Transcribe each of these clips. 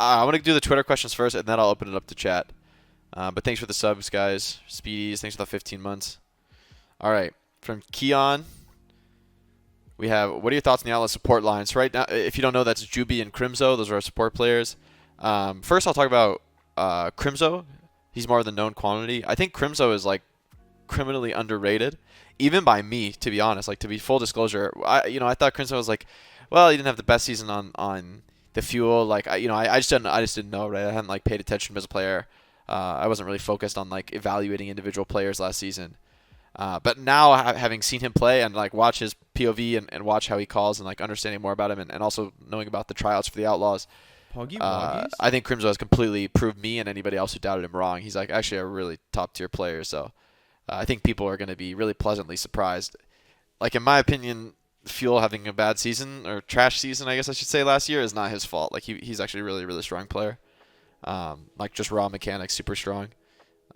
I want to do the Twitter questions first, and then I'll open it up to chat. But thanks for the subs, guys. Speedies, thanks for the 15 months. All right, from Keon, we have, what are your thoughts on the Outlet support lines? Right now, if you don't know, that's Juby and Crimzo. Those are our support players. First, I'll talk about Crimzo. He's more than known quantity. I think Crimzo is like criminally underrated, even by me, to be honest. Like, to be full disclosure, I thought Crimzo was like, well, he didn't have the best season on the fuel. Like, I just didn't know, right? I hadn't like paid attention to him as a player. I wasn't really focused on like evaluating individual players last season. But now, having seen him play and like watch his POV and watch how he calls and like understanding more about him and also knowing about the tryouts for the Outlaws, Poggy Woggies? I think Crimzo has completely proved me and anybody else who doubted him wrong. He's like actually a really top tier player. So I think people are going to be really pleasantly surprised. Like, in my opinion, Fuel having a bad season or trash season, I guess I should say, last year is not his fault. Like, he's actually a really, really strong player. Like, just raw mechanics, super strong.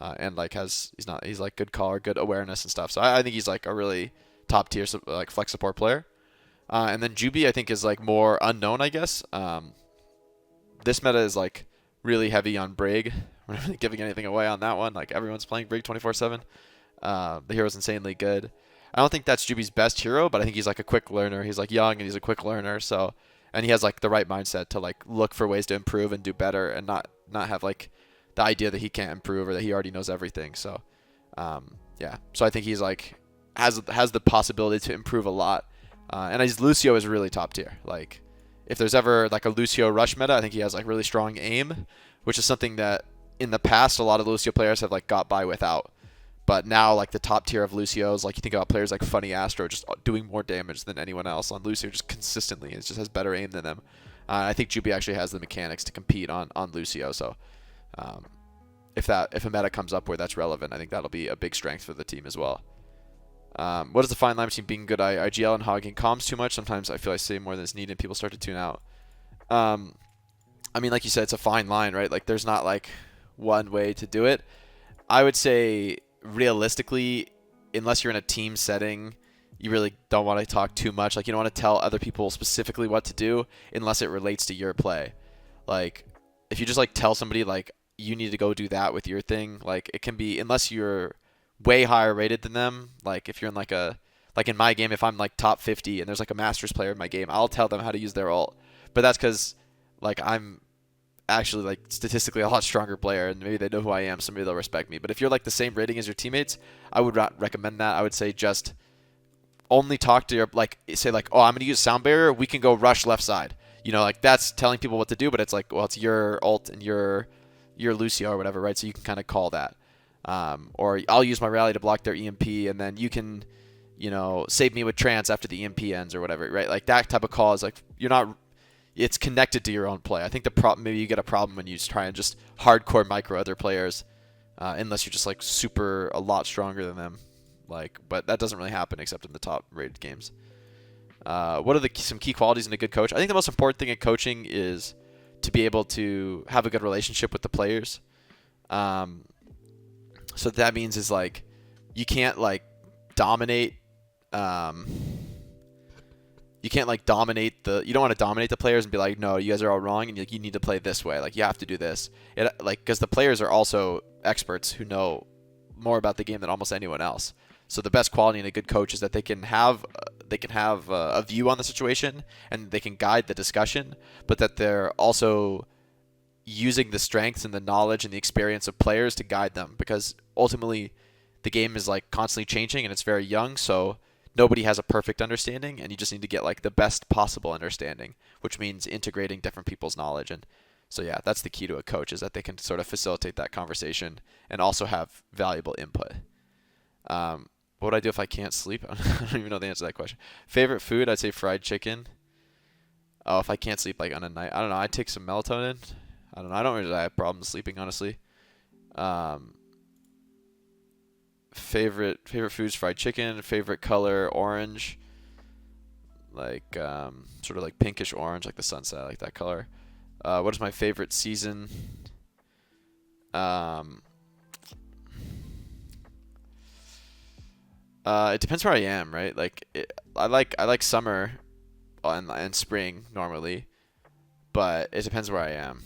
And like he's like good caller, good awareness and stuff. So I think he's like a really top tier like flex support player. And then Juby I think is like more unknown, I guess. This meta is like really heavy on Brig. We're not really giving anything away on that one. Like, everyone's playing Brig 24/7. The hero's insanely good. I don't think that's Juby's best hero, but I think he's like a quick learner. He's like young and he's a quick learner. So, and he has like the right mindset to like look for ways to improve and do better and not have like the idea that he can't improve or that he already knows everything. So, yeah. So I think he's like has the possibility to improve a lot. And his Lucio is really top tier. Like, if there's ever like a Lucio rush meta, I think he has like really strong aim, which is something that in the past a lot of Lucio players have like got by without. But now, like, the top tier of Lucios, like, you think about players like Funny Astro just doing more damage than anyone else on Lucio just consistently. It just has better aim than them. I think Juby actually has the mechanics to compete on Lucio. So if a meta comes up where that's relevant, I think that'll be a big strength for the team as well. What is the fine line between being good IGL and hogging comms too much? Sometimes I feel I say more than is needed and people start to tune out. I mean, like you said, it's a fine line, right? Like, there's not, like, one way to do it. I would say, realistically, unless you're in a team setting, you really don't want to talk too much. Like, you don't want to tell other people specifically what to do unless it relates to your play. Like, if you just, like, tell somebody, like, you need to go do that with your thing, like, it can be, unless you're way higher rated than them, like, if you're in, like, in my game, if I'm, like, top 50 and there's, like, a Masters player in my game, I'll tell them how to use their ult. But that's because, like, I'm actually like statistically a lot stronger player and maybe they know who I am, so maybe they'll respect me. But if you're like the same rating as your teammates, I would not recommend that. I would say just only talk to your, like, say like, oh, I'm going to use sound barrier, we can go rush left side. You know, like, that's telling people what to do, but it's like, well, it's your ult and your Lucio or whatever, right? So you can kind of call that. Or I'll use my rally to block their EMP and then you can, you know, save me with trance after the EMP ends or whatever, right? Like, that type of call is like, you're not, it's connected to your own play. I think the problem, maybe you get a problem when you just try and just hardcore micro other players, unless you're just like super a lot stronger than them. Like, but that doesn't really happen except in the top rated games. What are some key qualities in a good coach? I think the most important thing in coaching is to be able to have a good relationship with the players. So what that means is like you can't like dominate. You can't like dominate you don't want to dominate the players and be like, no, you guys are all wrong and you need to play this way. Like, you have to do this. Because the players are also experts who know more about the game than almost anyone else. So the best quality in a good coach is that they can have a view on the situation and they can guide the discussion, but that they're also using the strengths and the knowledge and the experience of players to guide them, because ultimately the game is like constantly changing and it's very young. So nobody has a perfect understanding, and you just need to get like the best possible understanding, which means integrating different people's knowledge. And so, yeah, that's the key to a coach, is that they can sort of facilitate that conversation and also have valuable input. What would I do if I can't sleep? I don't even know the answer to that question. Favorite food? I'd say fried chicken. Oh, if I can't sleep like on a night, I don't know. I'd take some melatonin. I don't know. I don't really have problems sleeping, honestly. Favorite foods: fried chicken. Favorite color: orange. Like sort of like pinkish orange, like the sunset, I like that color. What is my favorite season? It depends where I am, right? Like I like summer and spring normally, but it depends where I am.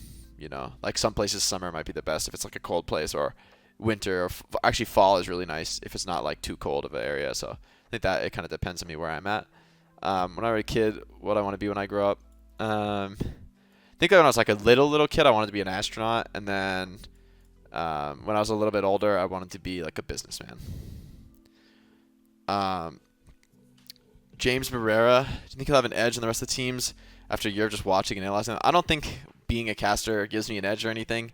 Like some places summer might be the best if it's like a cold place, or winter, or actually fall is really nice if it's not like too cold of an area. So I think that it kind of depends on me where I'm at. When I was a kid, what I want to be when I grow up. I think when I was like a little kid, I wanted to be an astronaut, and then when I was a little bit older, I wanted to be like a businessman. Um, James Barrera, do you think he'll have an edge on the rest of the teams after a year of just watching and analyzing them? I don't think being a caster gives me an edge or anything.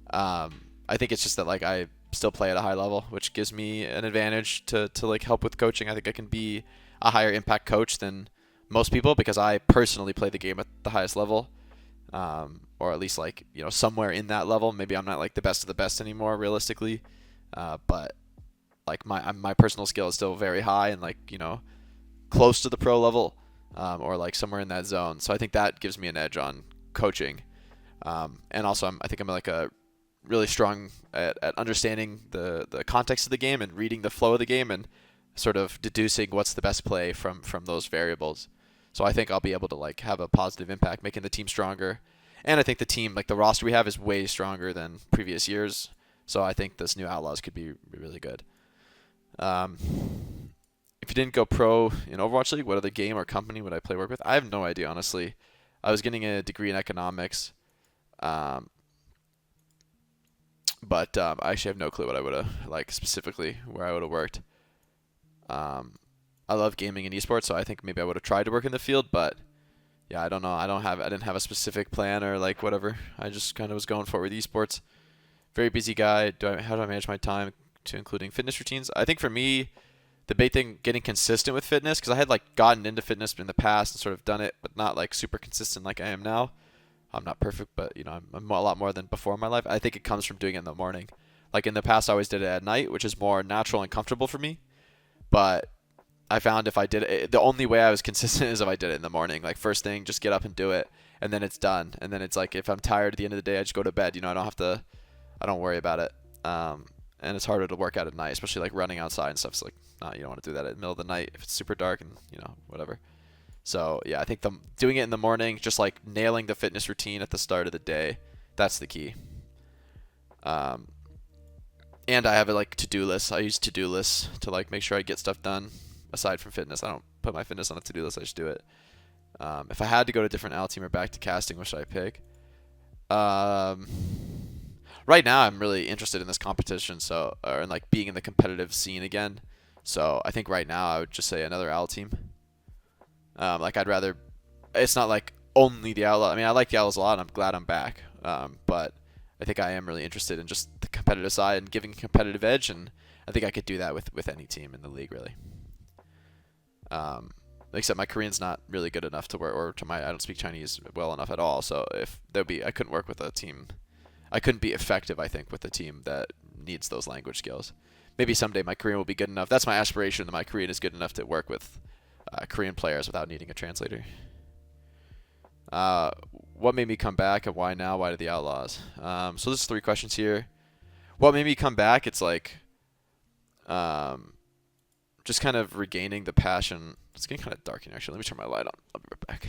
I think it's just that like I still play at a high level, which gives me an advantage to like help with coaching. I think I can be a higher impact coach than most people because I personally play the game at the highest level, or at least like somewhere in that level. Maybe I'm not like the best of the best anymore, realistically, but like my personal skill is still very high and like close to the pro level, or like somewhere in that zone. So I think that gives me an edge on coaching, and also I think I'm like a really strong at understanding the context of the game and reading the flow of the game and sort of deducing what's the best play from those variables. So I think I'll be able to like have a positive impact, making the team stronger. And I think the team, like the roster we have, is way stronger than previous years. So I think this new Outlaws could be really good. If you didn't go pro in Overwatch League, what other game or company would I play work with? I have no idea, honestly. I was getting a degree in economics, but I actually have no clue what I would have, like specifically where I would have worked. I love gaming and esports, so I think maybe I would have tried to work in the field, but yeah, I don't know. I didn't have a specific plan or like whatever. I just kind of was going for it with esports. Very busy guy. How do I manage my time to including fitness routines? I think for me, the big thing, getting consistent with fitness, because I had like gotten into fitness in the past and sort of done it, but not like super consistent like I am now. I'm not perfect, but I'm a lot more than before in my life. I think it comes from doing it in the morning. Like in the past, I always did it at night, which is more natural and comfortable for me. But I found if I did it, the only way I was consistent is if I did it in the morning. Like first thing, just get up and do it, and then it's done. And then it's like if I'm tired at the end of the day, I just go to bed. I don't worry about it. And it's harder to work out at night, especially like running outside and stuff. It's like, you don't want to do that at the middle of the night if it's super dark and whatever. So yeah, I think doing it in the morning, just like nailing the fitness routine at the start of the day, that's the key. And I have a like to-do list. I use to-do lists to like make sure I get stuff done. Aside from fitness, I don't put my fitness on a to-do list. I just do it. If I had to go to a different L team or back to casting, what should I pick? Right now, I'm really interested in this competition, and like being in the competitive scene again. So I think right now I would just say another L team. Like I'd rather. It's not like only the Outlaw. I mean, I like the Outlaws a lot, and I'm glad I'm back. But I think I am really interested in just the competitive side and giving a competitive edge, and I think I could do that with any team in the league, really. Except my Korean's not really good enough to work, or I don't speak Chinese well enough at all. So if I couldn't work with a team. I couldn't be effective, I think, with a team that needs those language skills. Maybe someday my Korean will be good enough. That's my aspiration, that my Korean is good enough to work with Korean players without needing a translator. What made me come back and why now? Why did the Outlaws? So there's 3 questions here. What made me come back? It's like just kind of regaining the passion. It's getting kind of dark here, actually. Let me turn my light on. I'll be right back.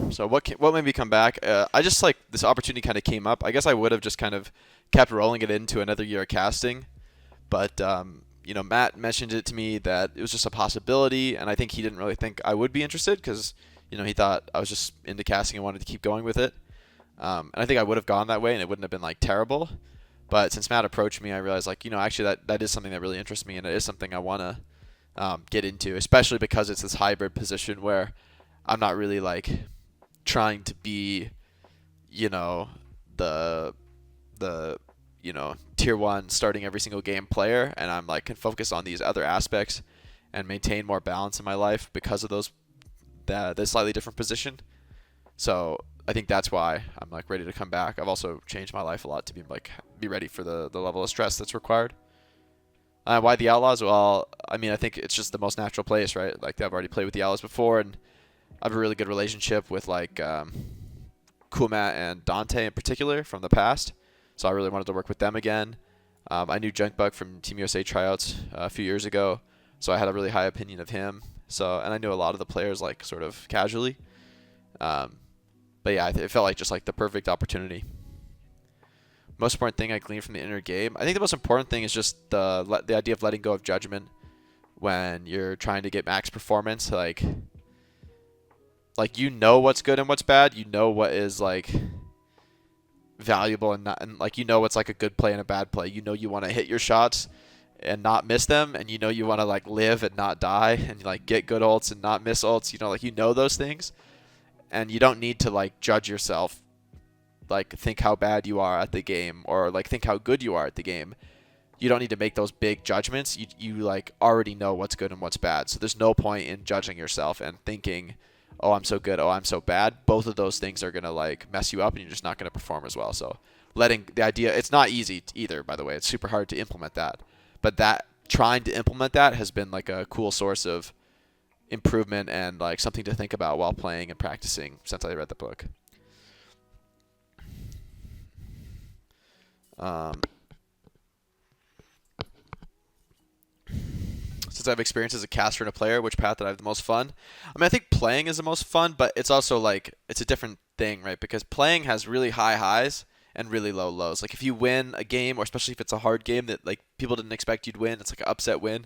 So what made me come back? I just like this opportunity kind of came up. I guess I would have just kind of kept rolling it into another year of casting, but Matt mentioned it to me that it was just a possibility, and I think he didn't really think I would be interested because he thought I was just into casting and wanted to keep going with it. And I think I would have gone that way, and it wouldn't have been like terrible. But since Matt approached me, I realized like actually that is something that really interests me, and it is something I want to get into, especially because it's this hybrid position where I'm not really like trying to be, the tier 1 starting every single game player, and I'm like can focus on these other aspects and maintain more balance in my life because of the slightly different position. So I think that's why I'm like ready to come back. I've also changed my life a lot to be ready for the level of stress that's required. Why the Outlaws? Well, I mean, I think it's just the most natural place, right? Like I've already played with the Outlaws before, and I have a really good relationship with like Kumat and Dante in particular from the past. So I really wanted to work with them again. I knew Junkbug from Team USA tryouts a few years ago, so I had a really high opinion of him. So, and I knew a lot of the players like sort of casually. Um, but yeah, it felt like just like the perfect opportunity. Most important thing I gleaned from the inner game. I think the most important thing is just the idea of letting go of judgment when you're trying to get max performance. Like you know what's good and what's bad. You know what is like valuable and not, and like you know what's like a good play and a bad play. You know you want to hit your shots and not miss them, and you know you want to like live and not die, and like get good ults and not miss ults. You know, like you know those things, and you don't need to like judge yourself, like think how bad you are at the game or like think how good you are at the game. You don't need to make those big judgments. You like already know what's good and what's bad. So there's no point in judging yourself and thinking, oh, I'm so good, oh, I'm so bad. Both of those things are going to like mess you up and you're just not going to perform as well. So letting the idea, it's not easy either, by the way. It's super hard to implement that. But that trying to implement that has been like a cool source of improvement and like something to think about while playing and practicing since I read the book. Since I have experience as a caster and a player, which path did I have the most fun? I mean, I think playing is the most fun, but it's also like it's a different thing, right? Because playing has really high highs and really low lows. Like if you win a game, or especially if it's a hard game that like people didn't expect you'd win, it's like an upset win.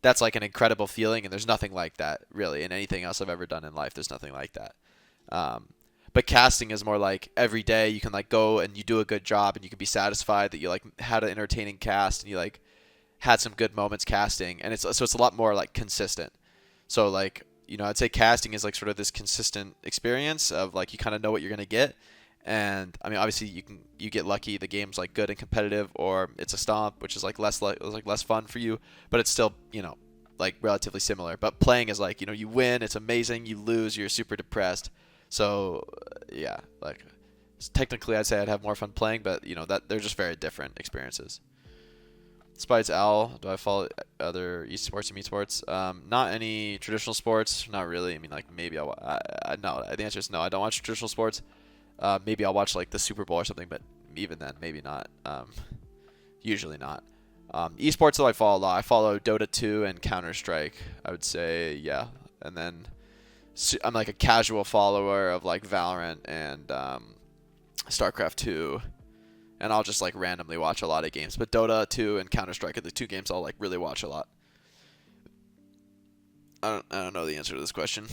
That's like an incredible feeling, and there's nothing like that really in anything else I've ever done in life. There's nothing like that. Um, but casting is more like every day you can like go and you do a good job and you can be satisfied that you like had an entertaining cast and you like had some good moments casting, and it's a lot more like consistent. So like I'd say casting is like sort of this consistent experience of like you kind of know what you're gonna get, and I mean obviously you get lucky the game's like good and competitive, or it's a stomp which is like less fun for you, but it's still like relatively similar. But playing is like you win, it's amazing, you lose, you're super depressed. So yeah, like technically I'd say I'd have more fun playing, but that they're just very different experiences. Besides Owl, do I follow other esports and esports? Not any traditional sports. Not really. I mean, like maybe no. The answer is no. I don't watch traditional sports. Maybe I'll watch like the Super Bowl or something, but even then, maybe not. Usually not. Esports though, I follow a lot. I follow Dota 2 and Counter Strike. I would say yeah, and then I'm like a casual follower of like Valorant and StarCraft 2. And I'll just like randomly watch a lot of games. But Dota 2 and Counter Strike are the two games I'll like really watch a lot. I don't know the answer to this question.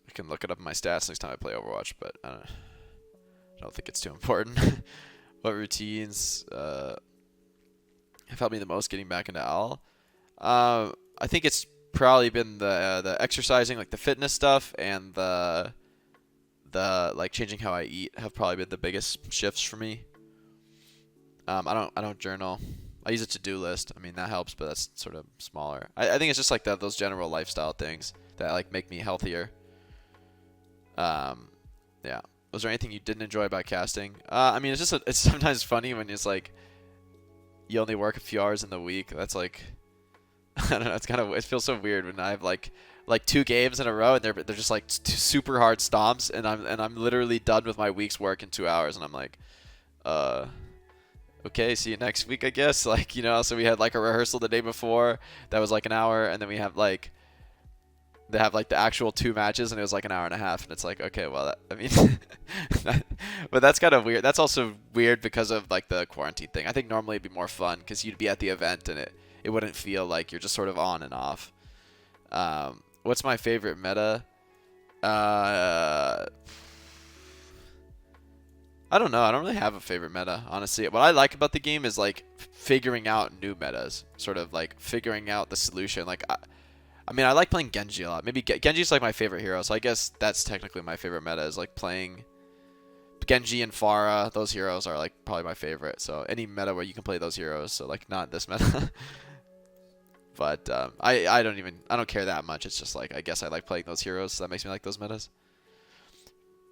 I can look it up in my stats next time I play Overwatch, but I don't think it's too important. What routines have helped me the most getting back into OWL? I think it's probably been the exercising, like the fitness stuff, and the like changing how I eat have probably been the biggest shifts for me. I don't journal. I use a to-do list. I mean that helps, but that's sort of smaller. I think it's just like those general lifestyle things that like make me healthier. Yeah. Was there anything you didn't enjoy about casting? I mean it's sometimes funny when it's like you only work a few hours in the week. That's like I don't know. It feels so weird when I have like 2 games in a row and they're just like super hard stomps, and I'm literally done with my week's work in 2 hours, and I'm like, okay, see you next week, I guess. Like so we had like a rehearsal the day before that was like an hour, and then we have like they have like the actual 2 matches, and it was like an hour and a half, and it's like okay, well I mean, but that's kind of weird. That's also weird because of like the quarantine thing. I think normally it'd be more fun because you'd be at the event and it wouldn't feel like you're just sort of on and off. What's my favorite meta? I don't know. I don't really have a favorite meta, honestly. What I like about the game is like figuring out new metas, sort of like figuring out the solution. Like, I mean, I like playing Genji a lot. Maybe Genji's like my favorite hero, so I guess that's technically my favorite meta is like playing Genji and Pharah. Those heroes are like probably my favorite. So any meta where you can play those heroes. So like not this meta. But I don't care that much. It's just like I guess I like playing those heroes, so that makes me like those metas.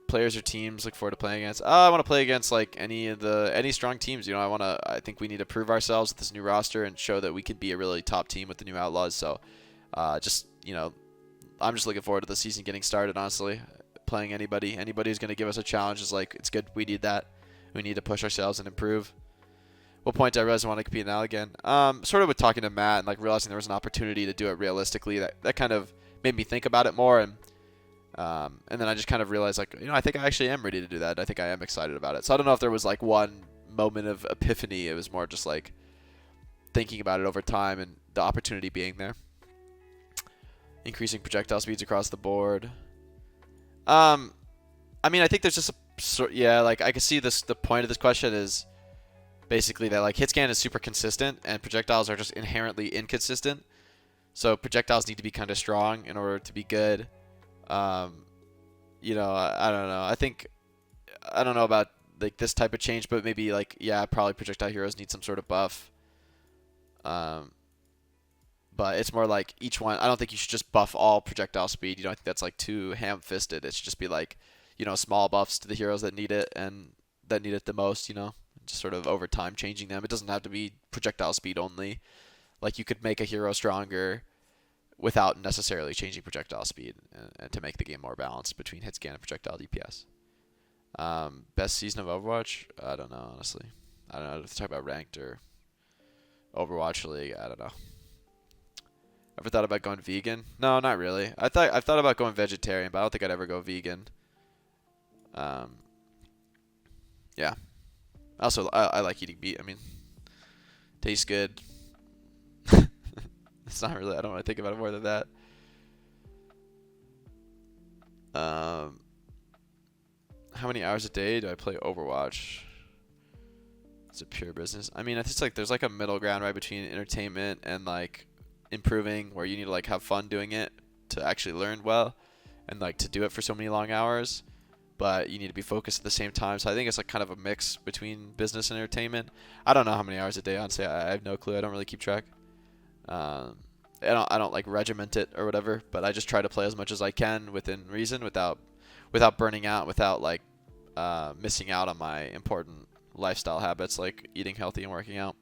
Players or teams look forward to playing against. I want to play against like any strong teams. I think we need to prove ourselves with this new roster and show that we can be a really top team with the new Outlaws. So I'm just looking forward to the season getting started. Honestly, playing anybody who's going to give us a challenge is like it's good. We need that. We need to push ourselves and improve. What point did I realize I want to compete now again? Sort of with talking to Matt and like realizing there was an opportunity to do it realistically. That kind of made me think about it more, and then I just kind of realized like, I think I actually am ready to do that. I think I am excited about it. So I don't know if there was like one moment of epiphany. It was more just like thinking about it over time and the opportunity being there. Increasing projectile speeds across the board. I mean, I think there's just like I can see this. The point of this question is basically that like hit scan is super consistent and projectiles are just inherently inconsistent. So projectiles need to be kind of strong in order to be good. I don't know. I don't know about like this type of change, but maybe like probably projectile heroes need some sort of buff. But it's more like each one. I don't think you should just buff all projectile speed. I think that's like too ham-fisted. It should just be like, small buffs to the heroes that need it and that need it the most. Just sort of over time changing them. It doesn't have to be projectile speed only. Like you could make a hero stronger without necessarily changing projectile speed, and to make the game more balanced between hit scan and projectile DPS. Best season of Overwatch? I don't know, honestly. I don't know if to talk about ranked or Overwatch League. I don't know. Ever thought about going vegan? No, not really. I've thought about going vegetarian, but I don't think I'd ever go vegan. Yeah. Also, I like eating meat. I mean, tastes good. It's not really. I don't want to think about it more than that. How many hours a day do I play Overwatch? It's a pure business. I mean, I think like there's like a middle ground right between entertainment and like improving, where you need to like have fun doing it to actually learn well, and like to do it for so many long hours, but you need to be focused at the same time. So I think it's like kind of a mix between business and entertainment. I don't know how many hours a day, honestly. I have no clue. I don't really keep track. I don't like regiment it or whatever, but I just try to play as much as I can within reason, without burning out, without like missing out on my important lifestyle habits like eating healthy and working out.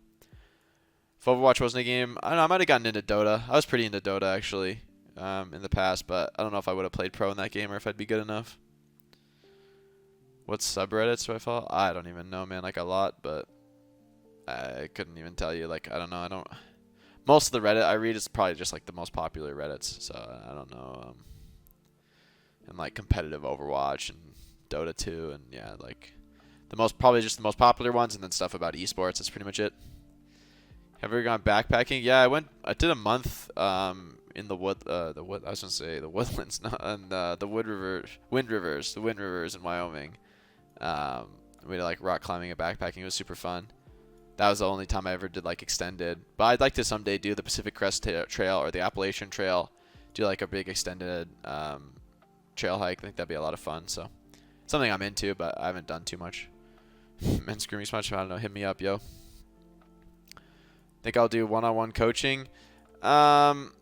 If Overwatch wasn't a game, I don't know, I might have gotten into Dota. I was pretty into Dota actually in the past, but I don't know if I would have played pro in that game or if I'd be good enough. What subreddits do I follow? I don't even know, man. Like a lot, but I couldn't even tell you. Like I don't know. Most of the Reddit I read is probably just like the most popular Reddits, so I don't know. And like competitive Overwatch and Dota 2, and like probably just the most popular ones, and then stuff about esports. That's pretty much it. Have you ever gone backpacking? Yeah, I did a month in the woodlands, and the Wind Rivers in Wyoming. We did like rock climbing and backpacking. It was super fun. That was the only time I ever did like extended. But I'd like to someday do the Pacific Crest Trail or the Appalachian Trail. Do like a big extended trail hike. I think that'd be a lot of fun. So something I'm into, but I haven't done too much. Men screaming so much. I don't know. Hit me up, yo. Think I'll do one-on-one coaching. I'm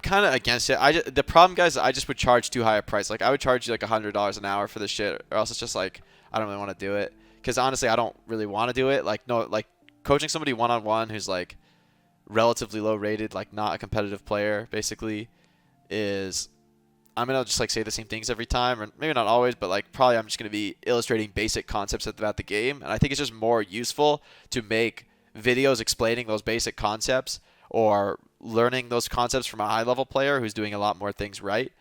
kind of against it. The problem, guys, is I just would charge too high a price. Like I would charge you like $100 an hour for this shit, or else it's just like I don't really want to do it. Because honestly, I don't really want to do it. Like coaching somebody one-on-one who's like relatively low rated, like not a competitive player, basically, is I'm gonna just like say the same things every time, or maybe not always, but like probably I'm just gonna be illustrating basic concepts about the game, and I think it's just more useful to make videos explaining those basic concepts or learning those concepts from a high-level player who's doing a lot more things right.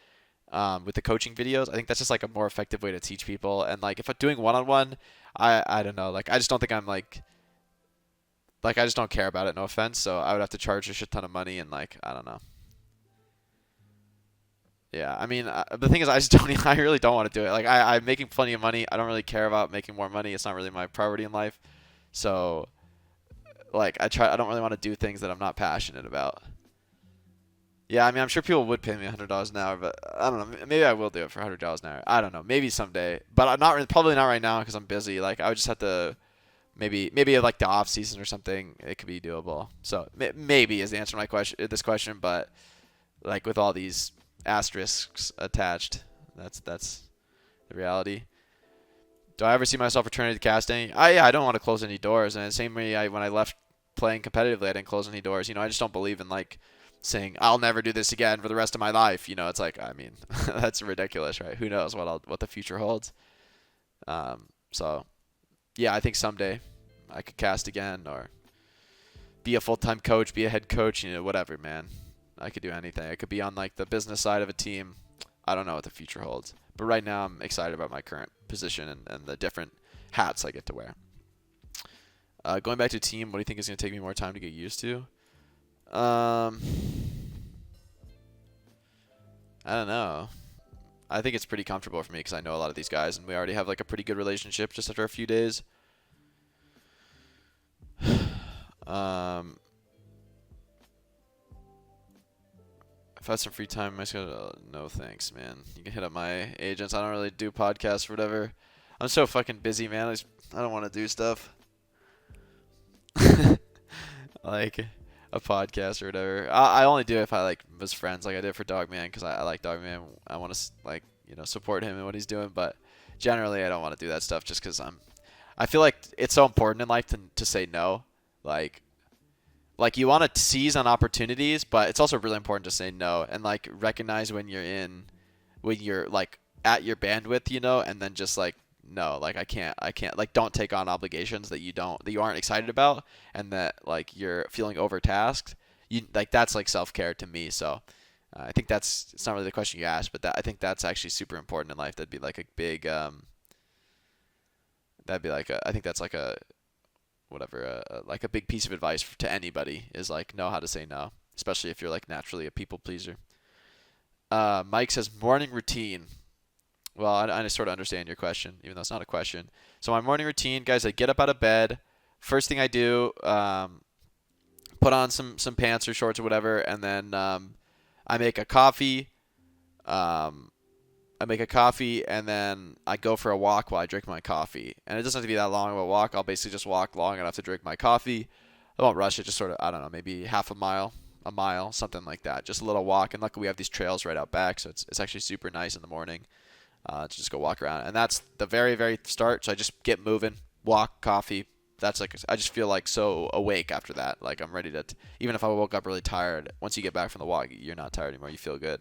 With the coaching videos, I think that's just like a more effective way to teach people. And like if I'm doing one-on-one, I don't know, like I just don't think I'm like I just don't care about it, no offense. So I would have to charge a shit ton of money, and like I don't know. Yeah, I mean, the thing is, I really don't want to do it. Like I'm making plenty of money. I don't really care about making more money. It's not really my priority in life. So like I don't really want to do things that I'm not passionate about. Yeah, I mean, I'm sure people would pay me $100 an hour, but I don't know. Maybe I will do it for $100 an hour. I don't know. Maybe someday, but I'm not probably not right now because I'm busy. Like I would just have to maybe like the off season or something. It could be doable. So maybe is the answer to this question, but like with all these asterisks attached, that's the reality. Do I ever see myself returning to casting? I don't want to close any doors, and the same way when I left playing competitively, I didn't close any doors. I just don't believe in like saying I'll never do this again for the rest of my life. It's like, I mean, that's ridiculous, right? Who knows what the future holds. So yeah, I think someday I could cast again or be a full-time coach, be a head coach, whatever, man. I could do anything. I could be on like the business side of a team. I don't know what the future holds. But right now I'm excited about my current position and the different hats I get to wear. Going back to team, what do you think is going to take me more time to get used to? I don't know. I think it's pretty comfortable for me because I know a lot of these guys, and we already have like a pretty good relationship just after a few days. If I had some free time, I schedule. No thanks, man. You can hit up my agents. I don't really do podcasts or whatever. I'm so fucking busy, man. I don't want to do stuff like a podcast or whatever. I only do it if I like was friends, like I did for Dogman, because I like Dogman. I want to like support him and what he's doing, but generally I don't want to do that stuff just because I feel like it's so important in life to say no. Like you want to seize on opportunities, but it's also really important to say no and like recognize when you're like at your bandwidth, and then just like no, like I can't like don't take on obligations that you aren't excited about and that like you're feeling overtasked. Like that's like self-care to me. So I think it's not really the question you asked, but I think that's actually super important in life. That'd be like a big I think that's like a whatever, like a big piece of advice to anybody is like know how to say no, especially if you're like naturally a people pleaser. Mike says morning routine. Well, I sort of understand your question, even though it's not a question. So my morning routine, guys, I get up out of bed. First thing I do, put on some pants or shorts or whatever, and then I make a coffee. And then I go for a walk while I drink my coffee. And it doesn't have to be that long of a walk. I'll basically just walk long enough to drink my coffee. I won't rush it, just sort of, I don't know, maybe half a mile, something like that. Just a little walk. And luckily we have these trails right out back, so it's actually super nice in the morning to just go walk around. And that's the very, very start. So I just get moving, walk, coffee. That's like, I just feel like so awake after that. Like I'm ready to, even if I woke up really tired, once you get back from the walk, you're not tired anymore. You feel good.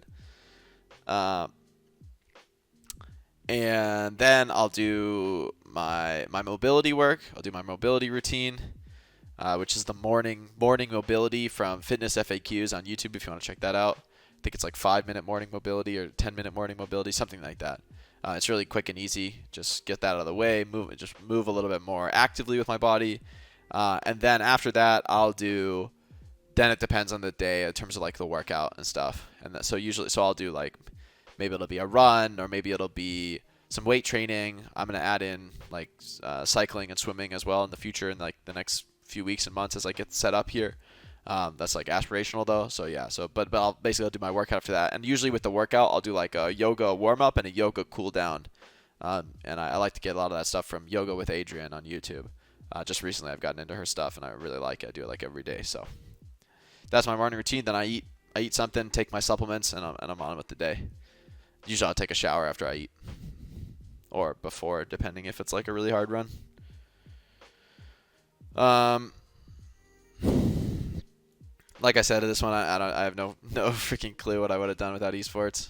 And then I'll do my mobility work. I'll do my mobility routine, which is the morning mobility from Fitness FAQs on YouTube if you want to check that out. I think it's like 5-minute morning mobility or 10-minute morning mobility, something like that. It's really quick and easy. Just get that out of the way, just move a little bit more actively with my body. And then after that, then it depends on the day in terms of like the workout and stuff. And so I'll do like, maybe it'll be a run or maybe it'll be some weight training. I'm going to add in like cycling and swimming as well in the future in like the next few weeks and months as I get set up here. That's like aspirational though. So yeah, but I'll do my workout after that. And usually with the workout, I'll do like a yoga warm up and a yoga cool down. And I like to get a lot of that stuff from Yoga with Adrienne on YouTube. Just recently I've gotten into her stuff and I really like it. I do it like every day. So that's my morning routine. Then I eat something, take my supplements, and I'm on with the day. Usually I'll take a shower after I eat. Or before, depending if it's like a really hard run. Like I said, this one I have no freaking clue what I would have done without esports.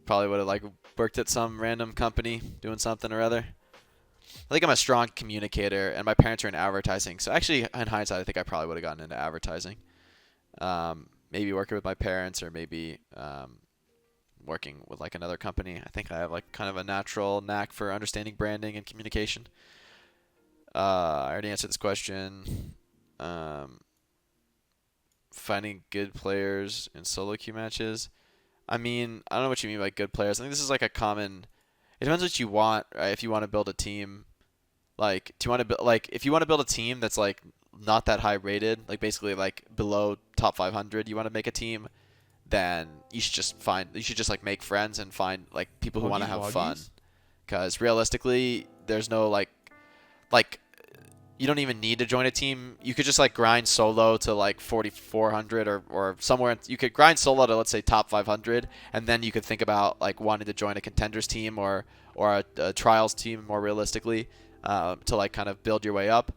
Probably would have like worked at some random company doing something or other. I think I'm a strong communicator, and my parents are in advertising. So actually, in hindsight, I think I probably would have gotten into advertising. Maybe working with my parents, or maybe working with like another company. I think I have like kind of a natural knack for understanding branding and communication. I already answered this question. Finding good players in solo queue matches. I mean, I don't know what you mean by good players. I think this is like a common. It depends what you want, right? If you want to build a team, like, if you want to build a team that's like not that high rated, like basically like below top 500, you want to make a team, then you should just like make friends and find like people who want to have fun. Because realistically, there's no like you don't even need to join a team. You could just like grind solo to like 4,400 or somewhere. You could grind solo to, let's say, top 500, and then you could think about like wanting to join a contenders team or a trials team more realistically to like kind of build your way up.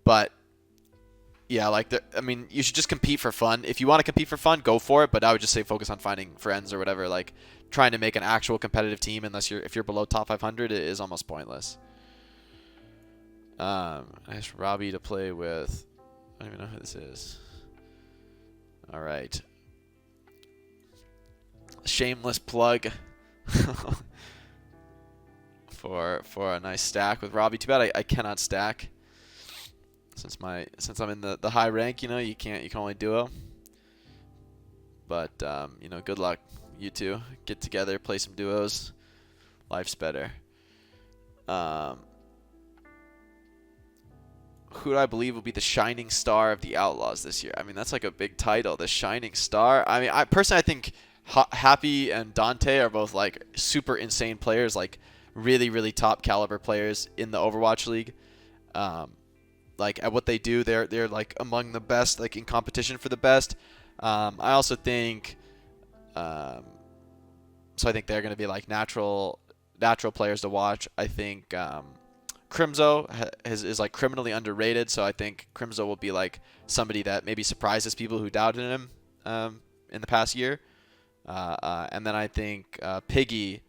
But yeah, I mean, you should just compete for fun. If you want to compete for fun, go for it. But I would just say focus on finding friends or whatever. Like trying to make an actual competitive team, if you're below top 500, it is almost pointless. I asked Robbie to play with. I don't even know who this is. All right. Shameless plug for a nice stack with Robbie. Too bad I cannot stack since I'm in the high rank. You know, you can only duo. But you know, good luck, you two. Get together, play some duos. Life's better. Who do I believe will be the shining star of the Outlaws this year? I mean, that's like a big title, the shining star. I mean, I think Happy and Dante are both like super insane players, like really, really top caliber players in the Overwatch League. Like at what they do, they're like among the best, like in competition for the best. I also think, so I think they're going to be like natural players to watch. I think Crimzo is like criminally underrated, so I think Crimzo will be like somebody that maybe surprises people who doubted him in the past year. And then I think Piggy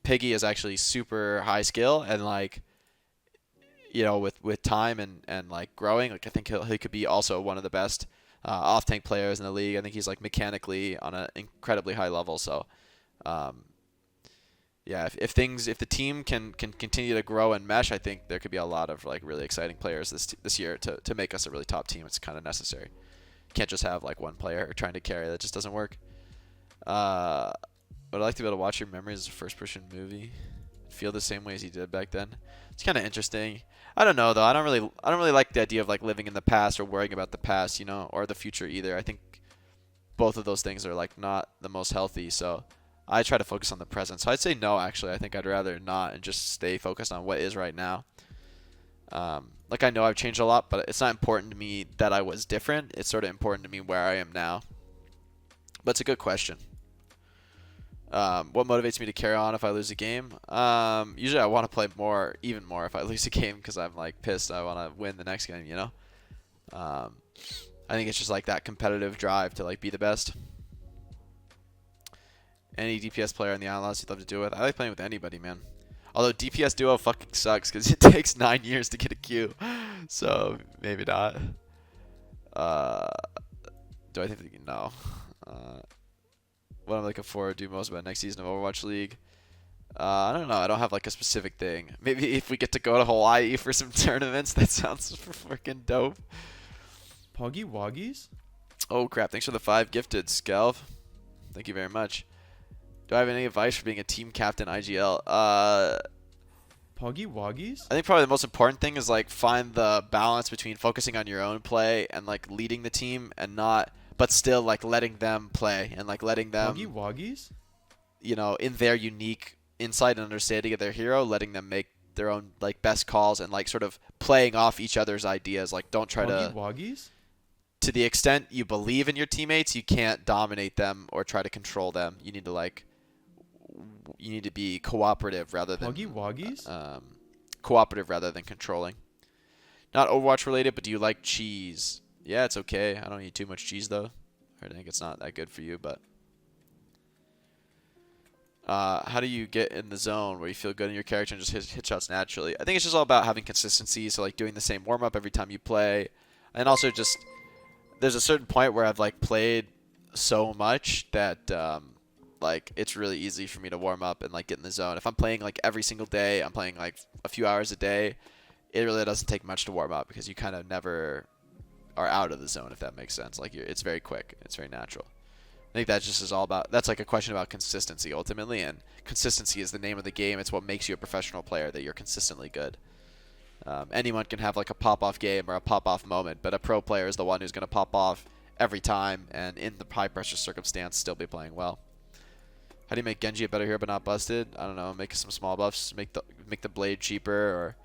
is actually super high skill, and like, you know, with time and like growing, like I think he could be also one of the best off tank players in the league. I think he's like mechanically on an incredibly high level. So yeah, if the team can continue to grow and mesh, I think there could be a lot of like really exciting players this year to make us a really top team. It's kind of necessary. You can't just have like one player trying to carry. That just doesn't work. Would I like to be able to watch your memories as a first-person movie? Feel the same way as you did back then? It's kind of interesting. I don't know though. I don't really like the idea of like living in the past or worrying about the past, you know, or the future either. I think both of those things are like not the most healthy. So I try to focus on the present. So I'd say no, actually. I think I'd rather not and just stay focused on what is right now. Like I know I've changed a lot, but it's not important to me that I was different. It's sort of important to me where I am now. But it's a good question. What motivates me to carry on if I lose a game? Usually I want to play even more if I lose a game because I'm like pissed. I want to win the next game, you know? I think it's just like that competitive drive to like be the best. Any DPS player in the Outlaws you'd love to do with? I like playing with anybody, man. Although DPS duo fucking sucks because it takes 9 years to get a queue. So maybe not. Do I think no? What I'm looking forward to most about next season of Overwatch League? I don't know. I don't have like a specific thing. Maybe if we get to go to Hawaii for some tournaments, that sounds freaking dope. Poggy Woggies? Oh crap! Thanks for the 5 gifted, Skelv. Thank you very much. Do I have any advice for being a team captain IGL? Poggy Woggies? I think probably the most important thing is like find the balance between focusing on your own play and like leading the team and not, but still like letting them play and like letting them, Poggy Woggies? you know, in their unique insight and understanding of their hero, letting them make their own like best calls and like sort of playing off each other's ideas. Like don't try Poggy Woggies? to the extent you believe in your teammates, you can't dominate them or try to control them. You need to be cooperative rather than Poggy Woggies? cooperative rather than controlling. Not Overwatch related, but do you like cheese? Yeah, it's okay. I don't eat too much cheese though. I think it's not that good for you, but how do you get in the zone where you feel good in your character and just hit shots naturally? I think it's just all about having consistency, so like doing the same warm up every time you play. And also just there's a certain point where I've like played so much that like it's really easy for me to warm up and like get in the zone. If I'm playing like every single day, I'm playing like a few hours a day, it really doesn't take much to warm up because you kind of never are out of the zone, if that makes sense. Like it's very quick, it's very natural. I think that just is all about, that's like a question about consistency ultimately, and consistency is the name of the game. It's what makes you a professional player, that you're consistently good. Anyone can have like a pop-off game or a pop-off moment, but a pro player is the one who's going to pop off every time and in the high-pressure circumstance still be playing well. How do you make Genji a better hero but not busted? I don't know. Make some small buffs. Make the blade cheaper, or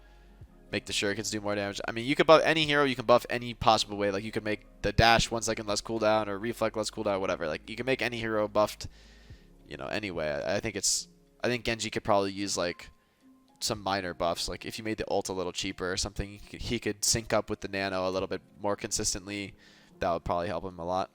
make the shurikens do more damage. I mean, you could buff any hero. You can buff any possible way. Like you could make the dash 1 second less cooldown, or reflect less cooldown, whatever. Like you can make any hero buffed, you know, anyway. I think Genji could probably use like some minor buffs. Like if you made the ult a little cheaper or something, he could sync up with the nano a little bit more consistently. That would probably help him a lot.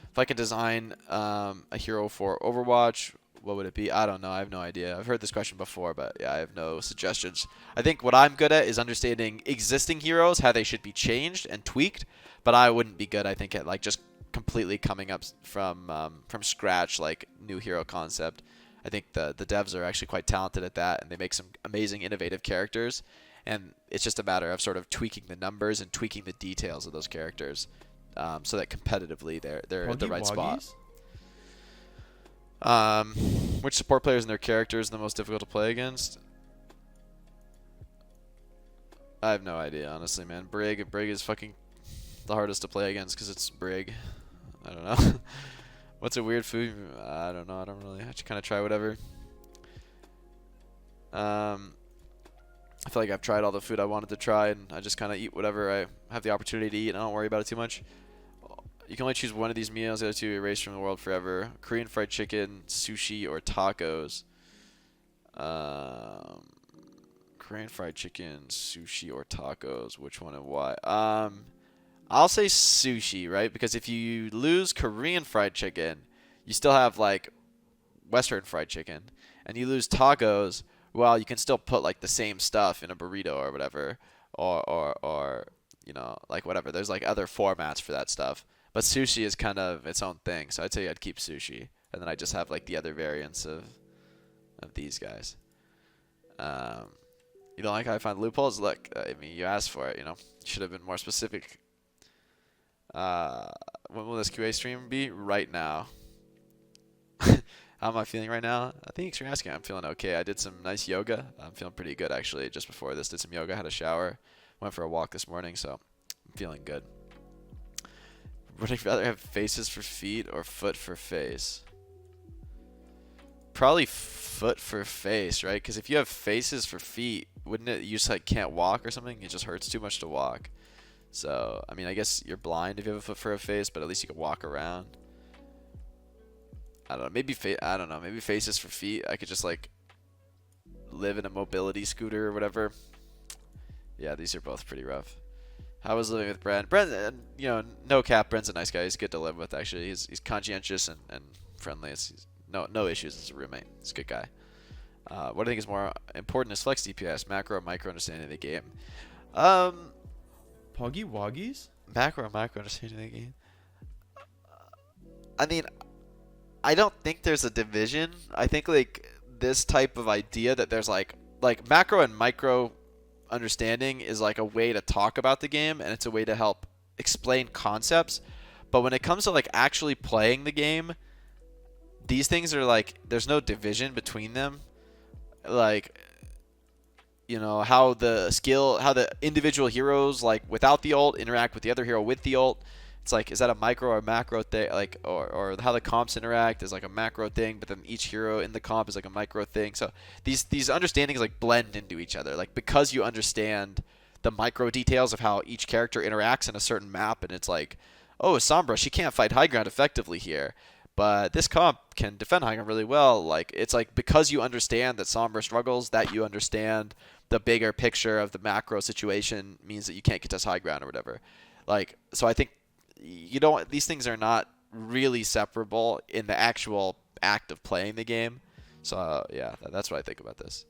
If I could design a hero for Overwatch, What would it be? I don't know. I have no idea. I've heard this question before, but yeah, I have no suggestions. I think what I'm good at is understanding existing heroes, how they should be changed and tweaked, but I wouldn't be good, I think, at like just completely coming up from scratch, like new hero concept. I think the devs are actually quite talented at that, and they make some amazing, innovative characters. And it's just a matter of sort of tweaking the numbers and tweaking the details of those characters, so that competitively they're at the Poggy right spot. Woggies? Um, which support players and their characters are the most difficult to play against? I have no idea, honestly, man. Brig is fucking the hardest to play against because it's Brig. I don't know. What's a weird food? I don't know. I don't really. I just kind of try whatever. I feel like I've tried all the food I wanted to try, and I just kind of eat whatever I have the opportunity to eat, and I don't worry about it too much. You can only choose one of these meals. The other two erased from the world forever. Korean fried chicken, sushi, or tacos. Korean fried chicken, sushi, or tacos. Which one and why? I'll say sushi, right? Because if you lose Korean fried chicken, you still have like Western fried chicken, and you lose tacos. Well, you can still put like the same stuff in a burrito or whatever, or like whatever. There's like other formats for that stuff. But sushi is kind of its own thing, so I'd say I'd keep sushi, and then I just have like the other variants of these guys. Um, you don't like how I find loopholes? Look, I mean, you asked for it. You should have been more specific. When will this QA stream be? Right now. How am I feeling right now? Thanks for asking. I'm feeling okay. I did some nice yoga. I'm feeling pretty good actually. Just before this, did some yoga, had a shower, went for a walk this morning, so I'm feeling good. Would I rather have faces for feet or foot for face? Probably foot for face, right? Because if you have faces for feet, wouldn't it you just like can't walk or something? It just hurts too much to walk. So I mean, I guess you're blind if you have a foot for a face, but at least you can walk around. I don't know. I don't know. Maybe faces for feet. I could just like live in a mobility scooter or whatever. Yeah, these are both pretty rough. How was living with Brent? Brent, no cap. Brent's a nice guy. He's good to live with. Actually, he's conscientious and friendly. He's no issues as a roommate. He's a good guy. What do you think is more important is flex DPS, macro or micro understanding of the game? Poggy Woggies? Macro or micro understanding of the game? I mean, I don't think there's a division. I think like this type of idea that there's like macro and micro understanding is like a way to talk about the game, and it's a way to help explain concepts. But when it comes to like actually playing the game, these things are like there's no division between them. Like how the individual heroes like without the ult interact with the other hero with the ult. It's like, is that a micro or macro thing? Like, or how the comps interact is like a macro thing, but then each hero in the comp is like a micro thing. So these understandings like blend into each other. Like because you understand the micro details of how each character interacts in a certain map, and it's like, oh, Sombra, she can't fight high ground effectively here, but this comp can defend high ground really well. Like it's like because you understand that Sombra struggles, that you understand the bigger picture of the macro situation means that you can't contest high ground or whatever. Like so, I think these things are not really separable in the actual act of playing the game. So yeah, that's what I think about this.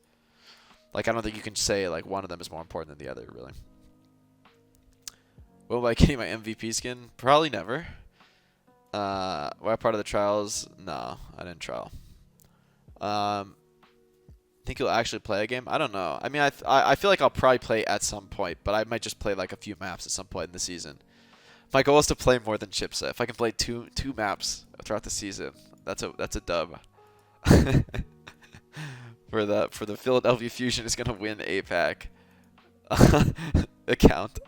Like I don't think you can say like one of them is more important than the other, really. Will I getting my MVP skin? Probably never. What part of the trials? No, I didn't trial. Think you'll actually play a game? I don't know. I mean, I feel like I'll probably play at some point, but I might just play like a few maps at some point in the season. My goal is to play more than Chipset. If I can play two maps throughout the season, that's a dub. for the Philadelphia Fusion is gonna win APAC account.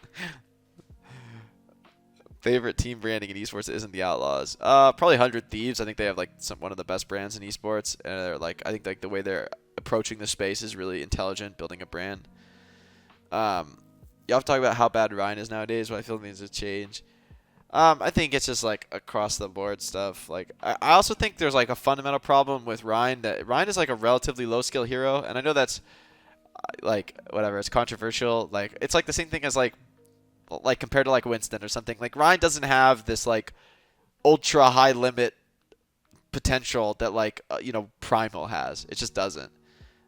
Favorite team branding in esports that isn't the Outlaws? Probably 100 Thieves. I think they have like one of the best brands in esports, and they're like I think like the way they're approaching the space is really intelligent, building a brand. You have to talk about how bad Ryan is nowadays. What I feel needs to change. I think it's just like across the board stuff. Like I also think there's like a fundamental problem with Ryan, that Ryan is like a relatively low skill hero, and I know that's like whatever, it's controversial. Like it's like the same thing as like compared to like Winston or something. Like Ryan doesn't have this like ultra high limit potential that like Primal has. It just doesn't.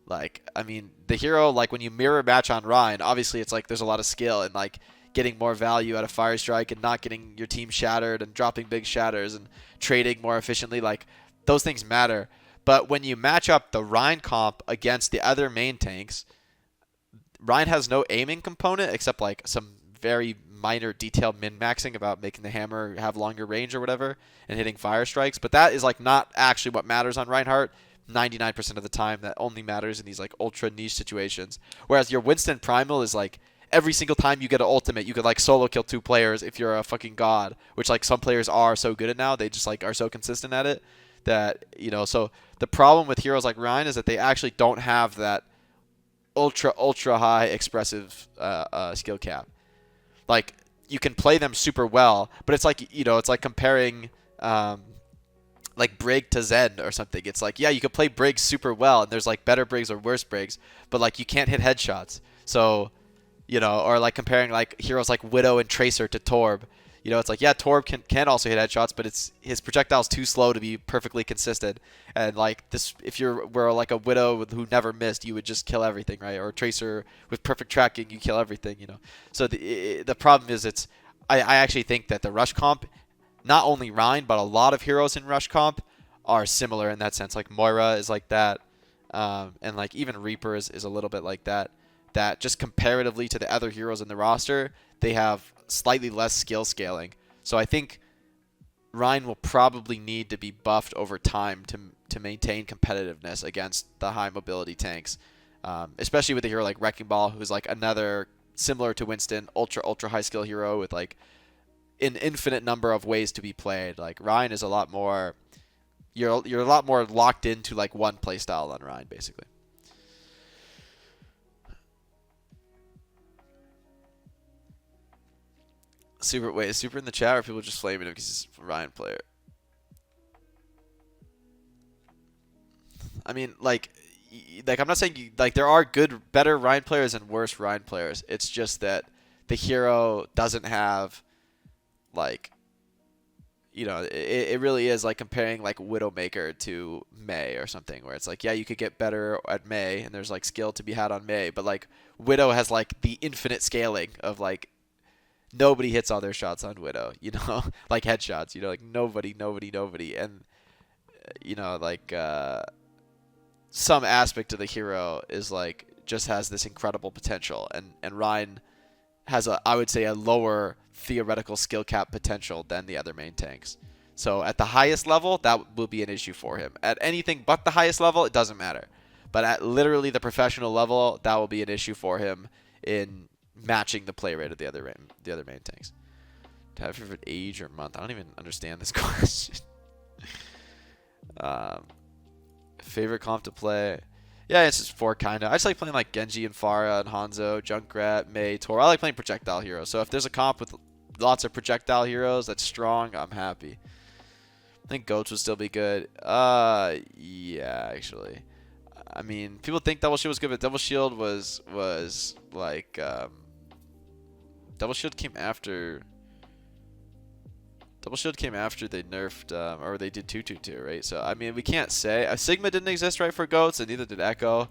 Like, I mean, the hero, like when you mirror match on Ryan, obviously it's like there's a lot of skill and like getting more value out of Fire Strike and not getting your team shattered and dropping big shatters and trading more efficiently. Like, those things matter. But when you match up the Ryan comp against the other main tanks, Ryan has no aiming component except like some very minor detailed min-maxing about making the hammer have longer range or whatever and hitting fire strikes. But that is like not actually what matters on Reinhardt. 99% of the time that only matters in these like ultra niche situations. Whereas your Winston Primal is like every single time you get an ultimate, you could like solo kill two players if you're a fucking god, which like some players are so good at now. They just like are so consistent at it that, so the problem with heroes like Ryan is that they actually don't have that ultra high expressive skill cap. Like you can play them super well, but it's like it's like comparing like Brig to Zen or something. It's like, yeah, you could play Brig super well, and there's like better Brigs or worse Brigs, but like you can't hit headshots. So or like comparing like heroes like Widow and Tracer to Torb. It's like, yeah, Torb can also hit headshots, but his projectile's too slow to be perfectly consistent. And like this, if were like a Widow who never missed, you would just kill everything, right? Or a Tracer with perfect tracking, you kill everything. So the problem is I actually think that the rush comp, not only Rhine, but a lot of heroes in rush comp are similar in that sense. Like Moira is like that, and like even Reaper is a little bit like that. That just comparatively to the other heroes in the roster, they have slightly less skill scaling. So I think Rhine will probably need to be buffed over time to maintain competitiveness against the high mobility tanks, especially with a hero like Wrecking Ball, who's like another similar to Winston, ultra high skill hero with like an infinite number of ways to be played. Like Ryan is a lot more, you're a lot more locked into like one play style on Ryan basically. Is Super in the chat, or people just flaming him because he's a Ryan player? I mean, like I'm not saying like there are better Ryan players and worse Ryan players. It's just that the hero doesn't have like it really is like comparing like Widowmaker to Mei or something, where it's like, yeah, you could get better at Mei and there's like skill to be had on Mei, but like Widow has like the infinite scaling of like nobody hits all their shots on Widow, like headshots, like nobody, and like some aspect of the hero is like just has this incredible potential, and Ryan has I would say a lower theoretical skill cap potential than the other main tanks. So at the highest level, that will be an issue for him. At anything but the highest level, it doesn't matter. But at literally the professional level, that will be an issue for him in matching the play rate of the other main tanks. To have favorite age or month? I don't even understand this question. Favorite comp to play? Yeah, it's just four kind of. I just like playing like Genji and Pharah and Hanzo, Junkrat, Mei, Tor. I like playing projectile heroes. So if there's a comp with lots of projectile heroes that's strong, I'm happy. I think Goats would still be good. Yeah, actually. I mean, people think Double Shield was good, but Double Shield was like Double Shield came after. Double Shield came after they nerfed, or they did 2-2-2, right? So, I mean, we can't say. Sigma didn't exist, right, for Goats, and neither did Echo.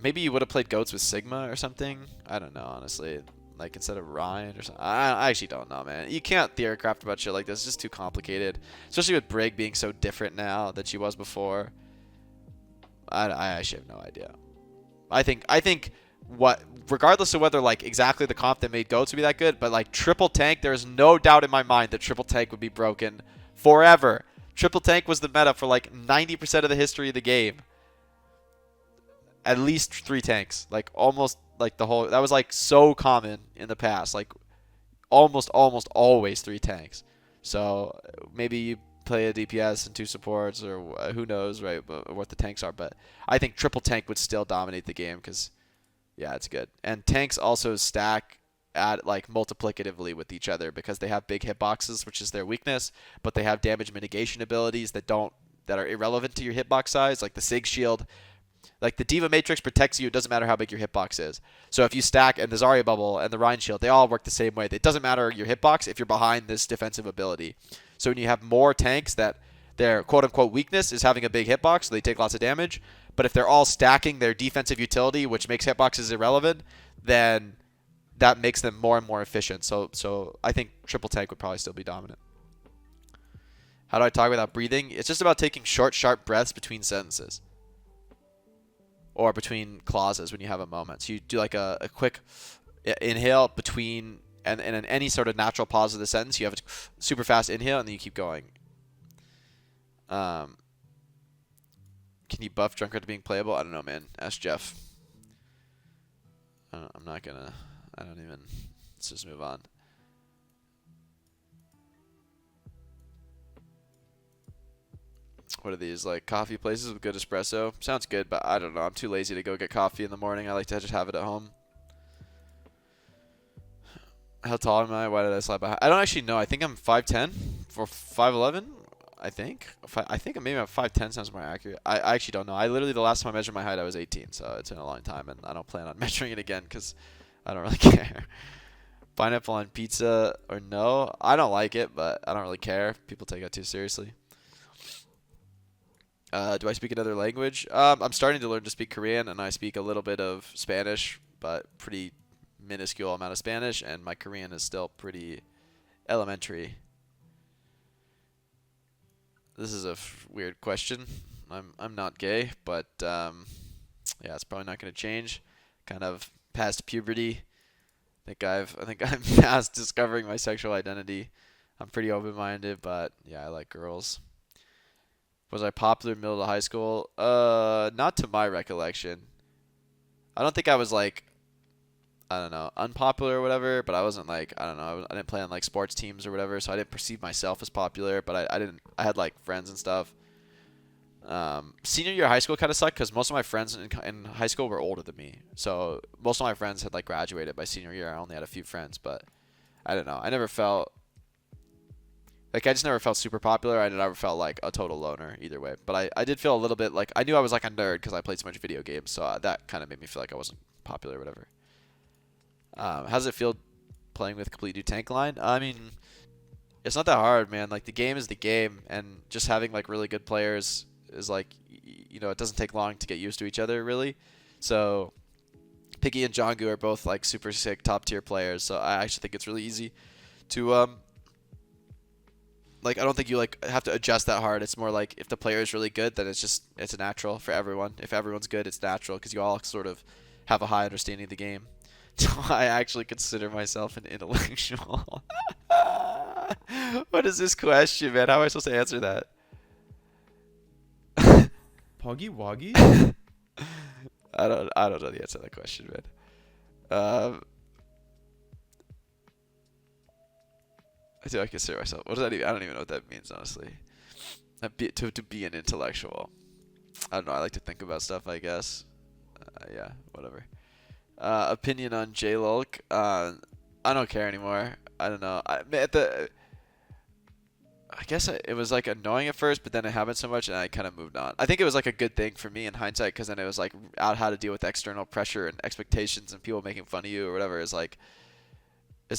Maybe you would have played Goats with Sigma or something. I don't know, honestly. Like, instead of Ryan or something. I actually don't know, man. You can't theorycraft about shit like this. It's just too complicated. Especially with Brig being so different now than she was before. I actually have no idea. I think regardless of whether like exactly the comp that made Goats would be that good, but like triple tank, there's no doubt in my mind that triple tank would be broken forever. Triple tank was the meta for like 90% of the history of the game. At least 3 tanks, like almost like the whole. That was like so common in the past, like almost always 3 tanks. So maybe you play a DPS and 2 supports, or who knows, right? What the tanks are, but I think triple tank would still dominate the game because. Yeah, it's good. And tanks also stack at like multiplicatively with each other because they have big hitboxes, which is their weakness, but they have damage mitigation abilities that are irrelevant to your hitbox size. Like the Sig shield Like the Diva Matrix protects you. It doesn't matter how big your hitbox is. So if you stack and the Zarya Bubble and the Rhine Shield, they all work the same way. It doesn't matter your hitbox if you're behind this defensive ability. So when you have more tanks that their quote unquote weakness is having a big hitbox, so they take lots of damage. But if they're all stacking their defensive utility, which makes hitboxes irrelevant, then that makes them more and more efficient. So I think triple tank would probably still be dominant. How do I talk without breathing? It's just about taking short, sharp breaths between sentences or between clauses when you have a moment. So you do like a quick inhale between and in any sort of natural pause of the sentence. You have a super fast inhale and then you keep going. Can you buff Drunkard to being playable? I don't know, man. Ask Jeff. I'm not gonna. I don't even. Let's just move on. What are these, like coffee places with good espresso? Sounds good, but I don't know. I'm too lazy to go get coffee in the morning. I like to just have it at home. How tall am I? Why did I slide by? I don't actually know. I think I'm 5'10" for 5'11". I think. I think maybe I'm 5'10" sounds more accurate. I actually don't know. I literally, the last time I measured my height, I was 18, so it's been a long time, and I don't plan on measuring it again because I don't really care. Pineapple on pizza or no? I don't like it, but I don't really care. People take that too seriously. Do I speak another language? I'm starting to learn to speak Korean, and I speak a little bit of Spanish, but pretty minuscule amount of Spanish, and my Korean is still pretty elementary. This is a weird question. I'm not gay, but yeah, it's probably not going to change. Kind of past puberty. I think I'm past discovering my sexual identity. I'm pretty open-minded, but yeah, I like girls. Was I popular in middle of high school? Not to my recollection. I don't think I was like, I don't know, unpopular or whatever, but I wasn't like, I don't know, I didn't play on like sports teams or whatever, so I didn't perceive myself as popular, but I had like friends and stuff. Senior year of high school kind of sucked because most of my friends in high school were older than me. So most of my friends had like graduated by senior year. I only had a few friends, but I don't know. I never felt like I just never felt super popular. I never felt like a total loner either way. But I did feel a little bit like I knew I was like a nerd because I played so much video games. So that kind of made me feel like I wasn't popular or whatever. How does it feel playing with a complete new tank line? I mean, it's not that hard, man. Like the game is the game, and just having like really good players is like, it doesn't take long to get used to each other really. So Piggy and Jongu are both like super sick top tier players. So I actually think it's really easy to like I don't think you like have to adjust that hard. It's more like if the player is really good, then it's a natural for everyone. If everyone's good, it's natural because you all sort of have a high understanding of the game. Do I actually consider myself an intellectual? What is this question, man? How am I supposed to answer that? Poggy Woggies? I don't know the answer to that question, man. Do I consider myself? What does that even? I don't even know what that means, honestly. To be an intellectual. I don't know. I like to think about stuff, I guess. Yeah, whatever. Opinion on J-Lulk. I don't care anymore. I don't know. I guess it was like annoying at first, but then it happened so much, and I kind of moved on. I think it was like a good thing for me in hindsight, because then it was like out how to deal with external pressure and expectations and people making fun of you or whatever. It's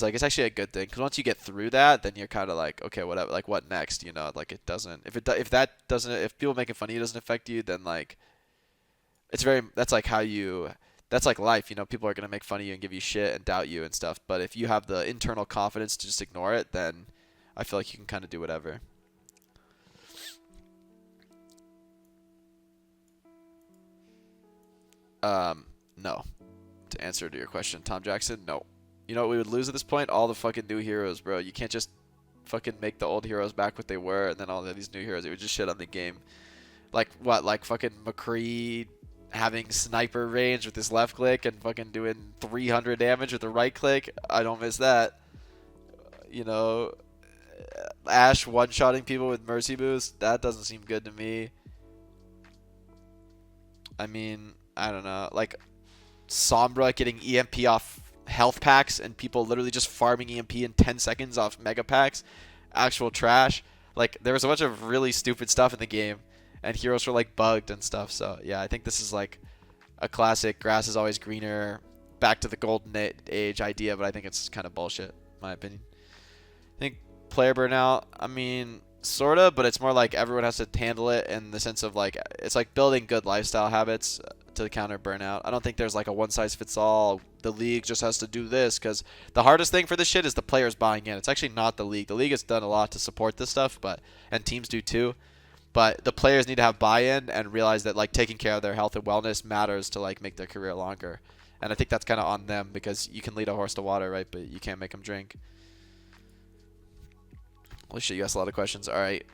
actually a good thing, because once you get through that, then you're kind of like, okay, whatever. Like what next? Like it doesn't. If people making fun of you doesn't affect you, then like that's like that's like life. People are gonna make fun of you and give you shit and doubt you and stuff. But if you have the internal confidence to just ignore it, then I feel like you can kind of do whatever. No. To answer to your question, Tom Jackson, no. You know what we would lose at this point? All the fucking new heroes, bro. You can't just fucking make the old heroes back what they were, and then all of these new heroes. It would just shit on the game. Like what? Like fucking McCree having sniper range with his left click and fucking doing 300 damage with the right click. I don't miss that. Ashe one-shotting people with Mercy Boost, that doesn't seem good to me. I mean, I don't know. Like, Sombra getting EMP off health packs and people literally just farming EMP in 10 seconds off mega packs. Actual trash. Like, there was a bunch of really stupid stuff in the game. and heroes were like bugged and stuff. So yeah, I think this is like a classic grass is always greener, back to the age idea, but I think it's kind of bullshit, in my opinion. I think player burnout, I mean, sort of, but it's more like everyone has to handle it in the sense of like it's like building good lifestyle habits to counter burnout. I don't think there's like a one size fits all. The league just has to do this because the hardest thing for this shit is the players buying in. It's actually not the league. The league has done a lot to support this stuff, but and teams do too. But the players need to have buy-in and realize that like taking care of their health and wellness matters to like make their career longer. And I think that's kind of on them because you can lead a horse to water, right? But you can't make them drink. Holy shit, you asked a lot of questions. All right.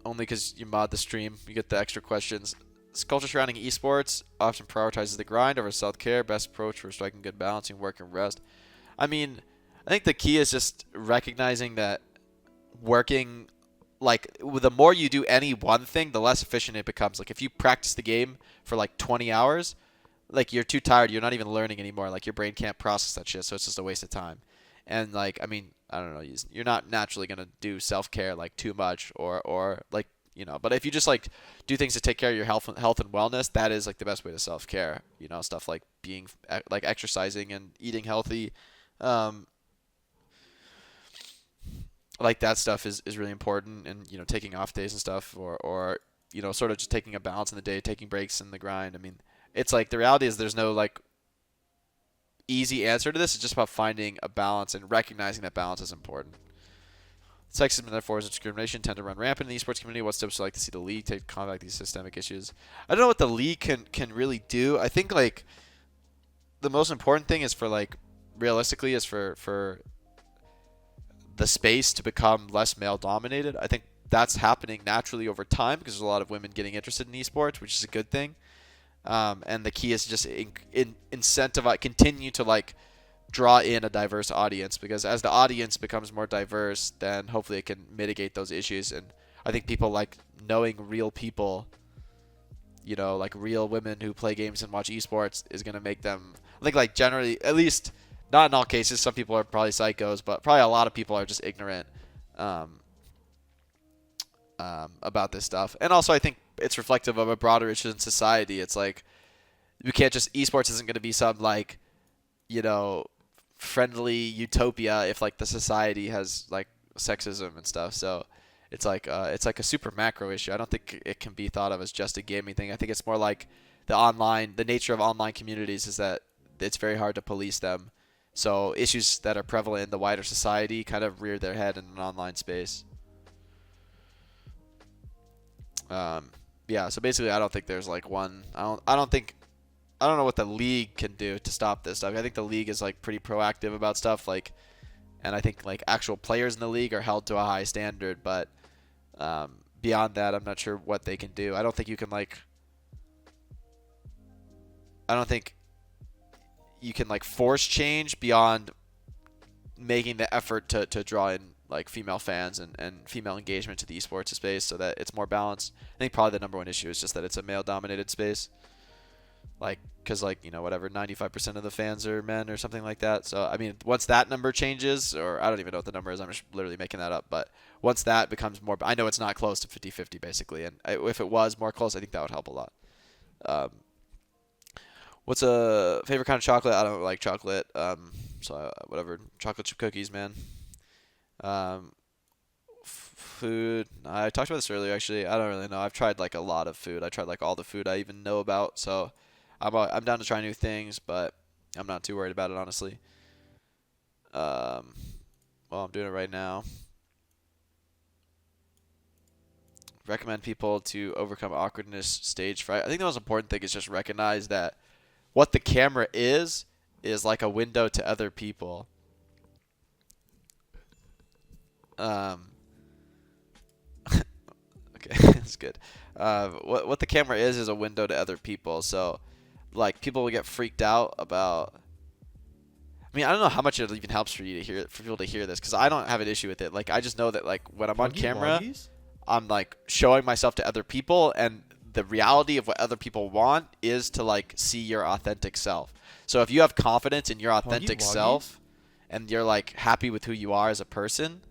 Only because you mod the stream, you get the extra questions. This culture surrounding esports often prioritizes the grind over self-care. Best approach for striking good balance in work and rest. I mean, I think the key is just recognizing that working, like, the more you do any one thing, the less efficient it becomes. Like, if you practice the game for like 20 hours, like you're too tired. You're not even learning anymore. Like your brain can't process that shit, so it's just a waste of time. And like, I mean, I don't know. You're not naturally gonna do self-care like too much or like But if you just like do things to take care of your health and wellness, that is like the best way to self-care. Stuff like being like exercising and eating healthy. Um, like that stuff is really important, and taking off days and stuff, or sort of just taking a balance in the day, taking breaks in the grind. I mean, it's like the reality is there's no like easy answer to this. It's just about finding a balance and recognizing that balance is important. Sexism and therefore discrimination tend to run rampant in the esports community. What steps would you like to see the league take to combat these systemic issues? I don't know what the league can really do. I think like the most important thing is for like realistically is for the space to become less male dominated. I think that's happening naturally over time because there's a lot of women getting interested in esports, which is a good thing. And the key is just incentivize, continue to like draw in a diverse audience, because as the audience becomes more diverse, then hopefully it can mitigate those issues. And I think people like knowing real people, like real women who play games and watch esports is going to make them, I think like generally, at least not in all cases, some people are probably psychos, but probably a lot of people are just ignorant about this stuff. And also I think it's reflective of a broader issue in society. It's like we can't just, esports isn't going to be some like, friendly utopia if like the society has like sexism and stuff. So it's like a super macro issue. I don't think it can be thought of as just a gaming thing. I think it's more like the nature of online communities is that it's very hard to police them. So issues that are prevalent in the wider society kind of rear their head in an online space. Yeah, so basically I don't think there's like one. I don't know what the league can do to stop this stuff. I think the league is like pretty proactive about stuff, like, and I think like actual players in the league are held to a high standard, but beyond that, I'm not sure what they can do. I don't think you can force change beyond making the effort to draw in like female fans and female engagement to the esports space so that it's more balanced. I think probably the number one issue is just that it's a male dominated space. Like, because like whatever, 95% of the fans are men or something like that. So I mean, once that number changes, or I don't even know what the number is, I'm just literally making that up, but once that becomes more, I know it's not close to 50-50 basically, and if it was more close, I think that would help a lot. What's a favorite kind of chocolate? I don't like chocolate, so whatever, chocolate chip cookies, man. um, Food, I talked about this earlier actually. I don't really know. I've tried like a lot of food. I tried like all the food I even know about, so I'm down to try new things, but I'm not too worried about it, honestly. Um, well, I'm doing it right now. Recommend people to overcome awkwardness, stage fright. I think the most important thing is just recognize that what the camera is like a window to other people. Um, okay, that's good. What the camera is a window to other people. So, like, people will get freaked out about. I mean, I don't know how much it even helps for people to hear this, because I don't have an issue with it. Like, I just know that like when I'm on camera, Woggies? I'm like showing myself to other people, and the reality of what other people want is to like see your authentic self. So if you have confidence in your authentic Woggies? self and you're like happy with who you are as a person,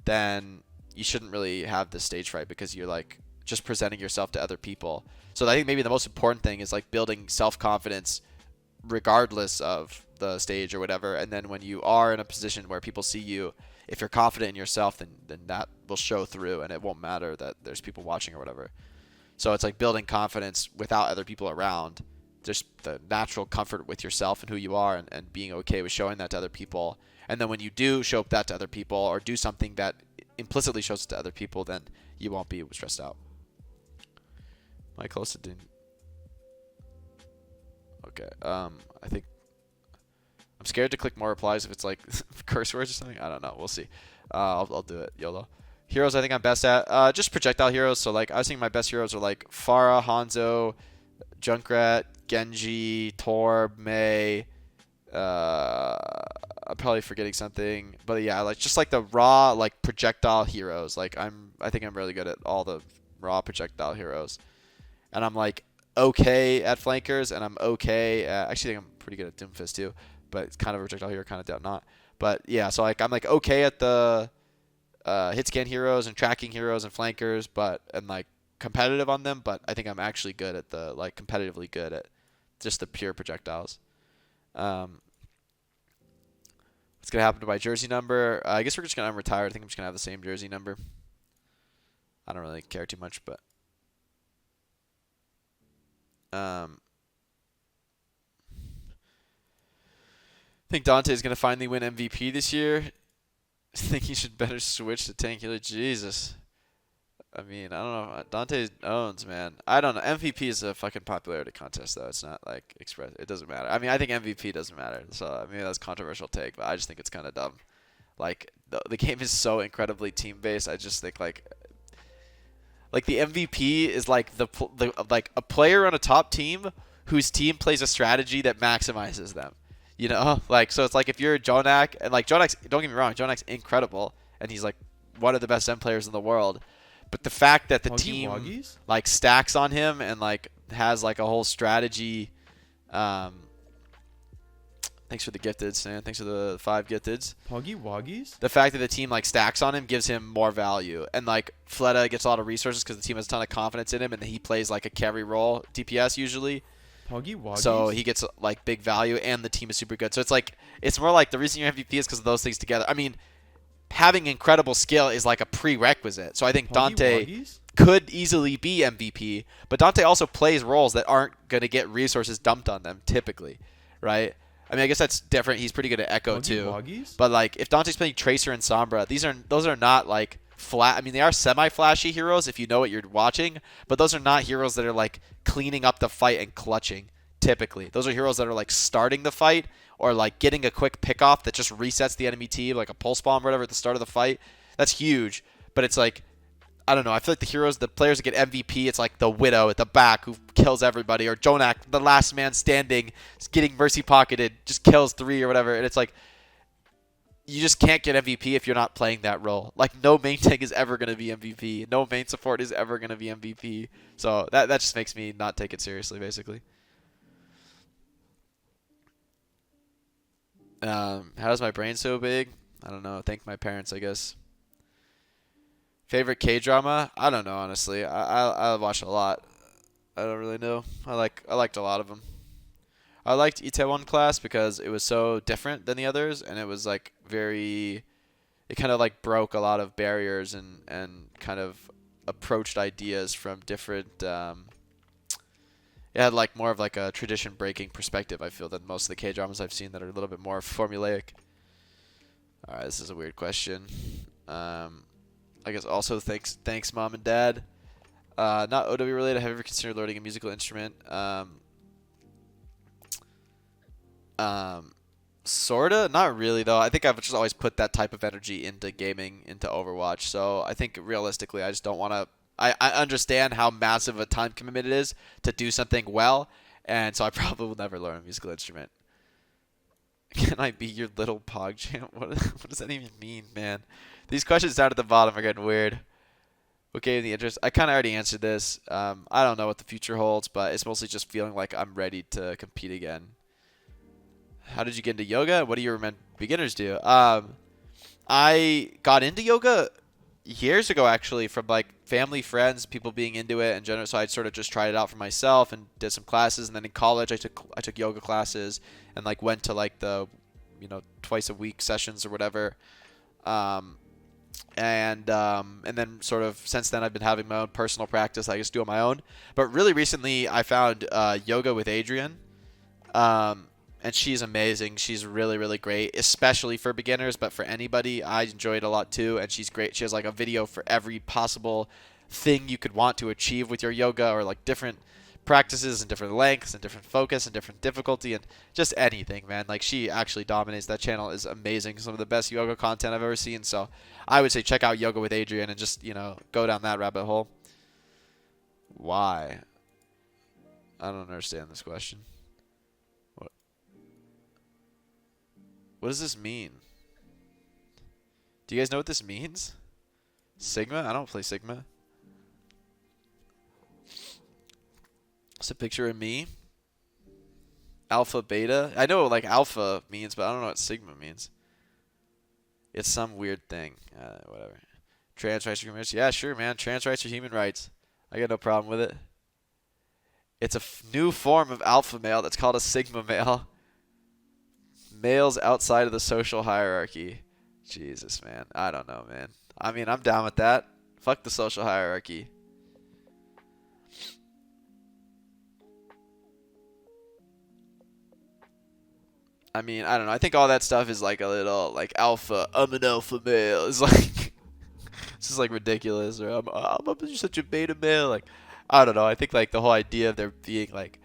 then you shouldn't really have the stage fright, because you're like just presenting yourself to other people. So I think maybe the most important thing is like building self-confidence regardless of the stage or whatever. And then when you are in a position where people see you, if you're confident in yourself, then that will show through, and it won't matter that there's people watching or whatever. So it's like building confidence without other people around, just the natural comfort with yourself and who you are, and being okay with showing that to other people. And then when you do show that to other people or do something that implicitly shows it to other people, then you won't be stressed out. Am I close to doing? Okay. I think I'm scared to click more replies if it's like curse words or something. I don't know. We'll see. I'll do it. YOLO. Heroes I think I'm best at. Just projectile heroes. So like I was thinking my best heroes are like Pharah, Hanzo, Junkrat, Genji, Torb, Mei. I'm probably forgetting something, but yeah, like just like the raw like projectile heroes. Like I think I'm really good at all the raw projectile heroes, and I'm like okay at flankers, and I'm okay at, actually I think I'm pretty good at Doomfist too, but it's kind of a projectile hero, kind of doubt not. But yeah, so like I'm like okay at the hit scan heroes and tracking heroes and flankers, but and like competitive on them. But I think I'm actually good at the like competitively good at just the pure projectiles. Um, what's gonna happen to my jersey number? I guess we're just gonna. I'm retired. I think I'm just gonna have the same jersey number. I don't really care too much, but I think Dante is gonna finally win MVP this year. I think he should better switch to tank healer. Jesus. I mean, I don't know. Dante owns, man. I don't know. MVP is a fucking popularity contest, though. It's not like express. It doesn't matter. I mean, I think MVP doesn't matter. So I mean, that's a controversial take, but I just think it's kind of dumb. Like the game is so incredibly team based. I just think like the MVP is like the like a player on a top team whose team plays a strategy that maximizes them. You know, like so it's like if you're Jonak and like Jonak's, don't get me wrong, Jonak's incredible and he's like one of the best Zen players in the world. But the fact that the Huggy team Wuggies? like stacks on him and like has like a whole strategy. Thanks for the gifted, Stan. Thanks for the 5 gifteds. Puggy Wuggies? The fact that the team like stacks on him gives him more value, and like Fleta gets a lot of resources because the team has a ton of confidence in him, and he plays like a carry role DPS usually. Puggy Wuggies? So he gets like big value, and the team is super good. So it's like it's more like the reason you're MVP is because of those things together. I mean, having incredible skill is like a prerequisite. So I think Puggy Dante Wuggies? could easily be MVP, but Dante also plays roles that aren't going to get resources dumped on them typically, right? I mean, I guess that's different. He's pretty good at Echo Puggy too. Wuggies? But like if Dante's playing Tracer and Sombra, those are not like flat. I mean, they are semi-flashy heroes if you know what you're watching, but those are not heroes that are like cleaning up the fight and clutching typically. Those are heroes that are like starting the fight or like getting a quick pick off that just resets the enemy team, like a pulse bomb or whatever at the start of the fight. That's huge. But it's like, I don't know. I feel like the players that get MVP, it's like the Widow at the back who kills everybody, or Jonak, the last man standing, is getting mercy pocketed, just kills 3 or whatever. And it's like, you just can't get MVP if you're not playing that role. Like, no main tank is ever going to be MVP. No main support is ever going to be MVP. So that just makes me not take it seriously, basically. How's my brain so big? I don't know. Thank my parents, I guess. Favorite K-drama? I don't know, honestly. I watch a lot. I don't really know. I liked a lot of them. I liked Itaewon Class because it was so different than the others, and it was like very. It kind of like broke a lot of barriers and kind of approached ideas from different. It had like more of like a tradition breaking perspective, I feel, than most of the K-dramas I've seen that are a little bit more formulaic. All right, this is a weird question. I guess also thanks mom and dad. Not OW related. Have you ever considered learning a musical instrument? Sorta, not really though. I think I've just always put that type of energy into gaming, into Overwatch. So I think realistically, I just don't want to. I understand how massive a time commitment it is to do something well, and so I probably will never learn a musical instrument. Can I be your little pog champ? What does that even mean, man? These questions down at the bottom are getting weird. What gave the interest? I kind of already answered this. I don't know what the future holds, but it's mostly just feeling like I'm ready to compete again. How did you get into yoga? What do you recommend beginners do? I got into yoga years ago actually from like family, friends, people being into it in general. So I sort of just tried it out for myself and did some classes. And then in college, I took yoga classes and like went to like the twice a week sessions or whatever. Um, and then sort of since then I've been having my own personal practice. I just do on my own. But really recently I found yoga with Adrian. Um, and she's amazing. She's really, really great, especially for beginners, but for anybody, I enjoy it a lot too. And she's great. She has like a video for every possible thing you could want to achieve with your yoga, or like different practices and different lengths and different focus and different difficulty and just anything, man. Like she actually dominates. That channel is amazing. Some of the best yoga content I've ever seen. So I would say check out Yoga with Adrian and just, go down that rabbit hole. Why? I don't understand this question. What does this mean? Do you guys know what this means? Sigma? I don't play Sigma. It's a picture of me. Alpha, beta. I know what like alpha means, but I don't know what sigma means. It's some weird thing. Whatever. Trans rights are human rights. Yeah, sure, man. Trans rights are human rights. I got no problem with it. It's a new form of alpha male that's called a sigma male. Males outside of the social hierarchy. Jesus, man. I don't know, man. I mean, I'm down with that. Fuck the social hierarchy. I mean, I don't know. I think all that stuff is like a little like alpha. I'm an alpha male. It's like it's just like ridiculous. Or I'm such a beta male. Like I don't know. I think like the whole idea of there being like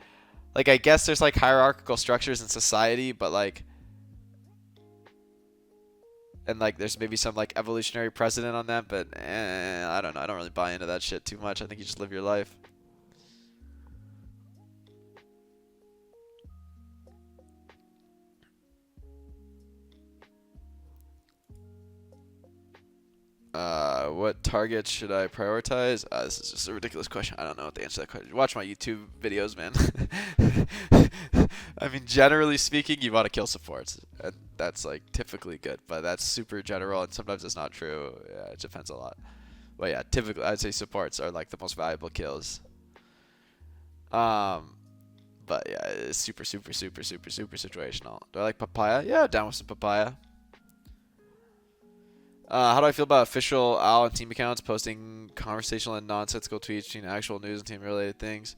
I guess there's like hierarchical structures in society, but like and like there's maybe some like evolutionary precedent on that, but I don't know. I don't really buy into that shit too much. I think you just live your life. What targets should I prioritize? This is just a ridiculous question. I don't know what the answer to that question. Watch my YouTube videos, man. I mean, generally speaking, you want to kill supports, and that's like typically good, but that's super general, and sometimes it's not true. Yeah, it depends a lot. But yeah, typically I'd say supports are like the most valuable kills. Um, but yeah, it's super, super, super, super, super situational. Do I like papaya? Yeah, down with some papaya. How do I feel about official OWL and team accounts posting conversational and nonsensical tweets between actual news and team-related things?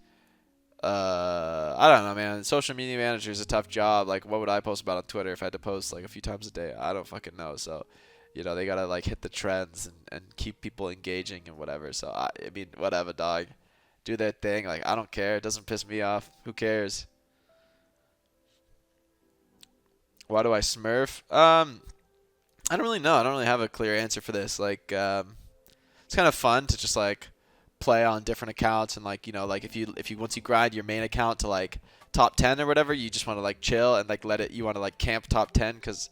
I don't know, man. Social media manager is a tough job. Like, what would I post about on Twitter if I had to post like a few times a day? I don't fucking know. So, they gotta like hit the trends and keep people engaging and whatever. So, I mean, whatever, dog. Do their thing. Like, I don't care. It doesn't piss me off. Who cares? Why do I smurf? I don't really know. I don't really have a clear answer for this. Like, it's kind of fun to just like play on different accounts and like like if you once you grind your main account to like top 10 or whatever, you just want to like chill and like you want to like camp top 10 because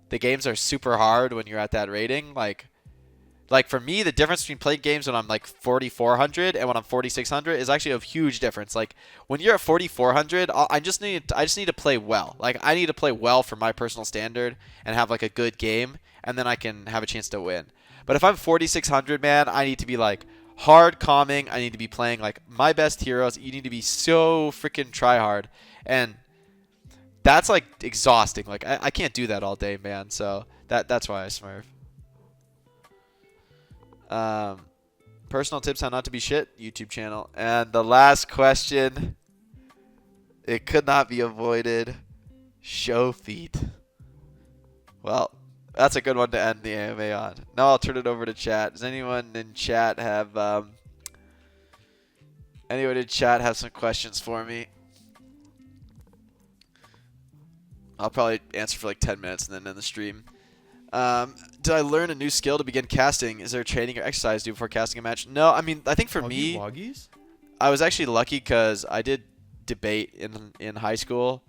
the games are super hard when you're at that rating. Like for me, the difference between playing games when I'm like 4,400 and when I'm 4,600 is actually a huge difference. Like when you're at 4,400, I just need to play well. Like I need to play well for my personal standard and have like a good game, and then I can have a chance to win. But if I'm 4,600, man, I need to be like hard calming. I need to be playing like my best heroes. You need to be so freaking try hard, and that's like exhausting. Like I can't do that all day, man. So that's why I smurf. Personal tips how not to be shit, YouTube channel. And the last question, it could not be avoided. Show feet. Well, that's a good one to end the AMA on. Now I'll turn it over to chat. Does anyone in chat have some questions for me? I'll probably answer for like 10 minutes and then end the stream. Did I learn a new skill to begin casting? Is there training or exercise to do before casting a match? No, I mean, I think for me, Woggies? I was actually lucky because I did debate in high school,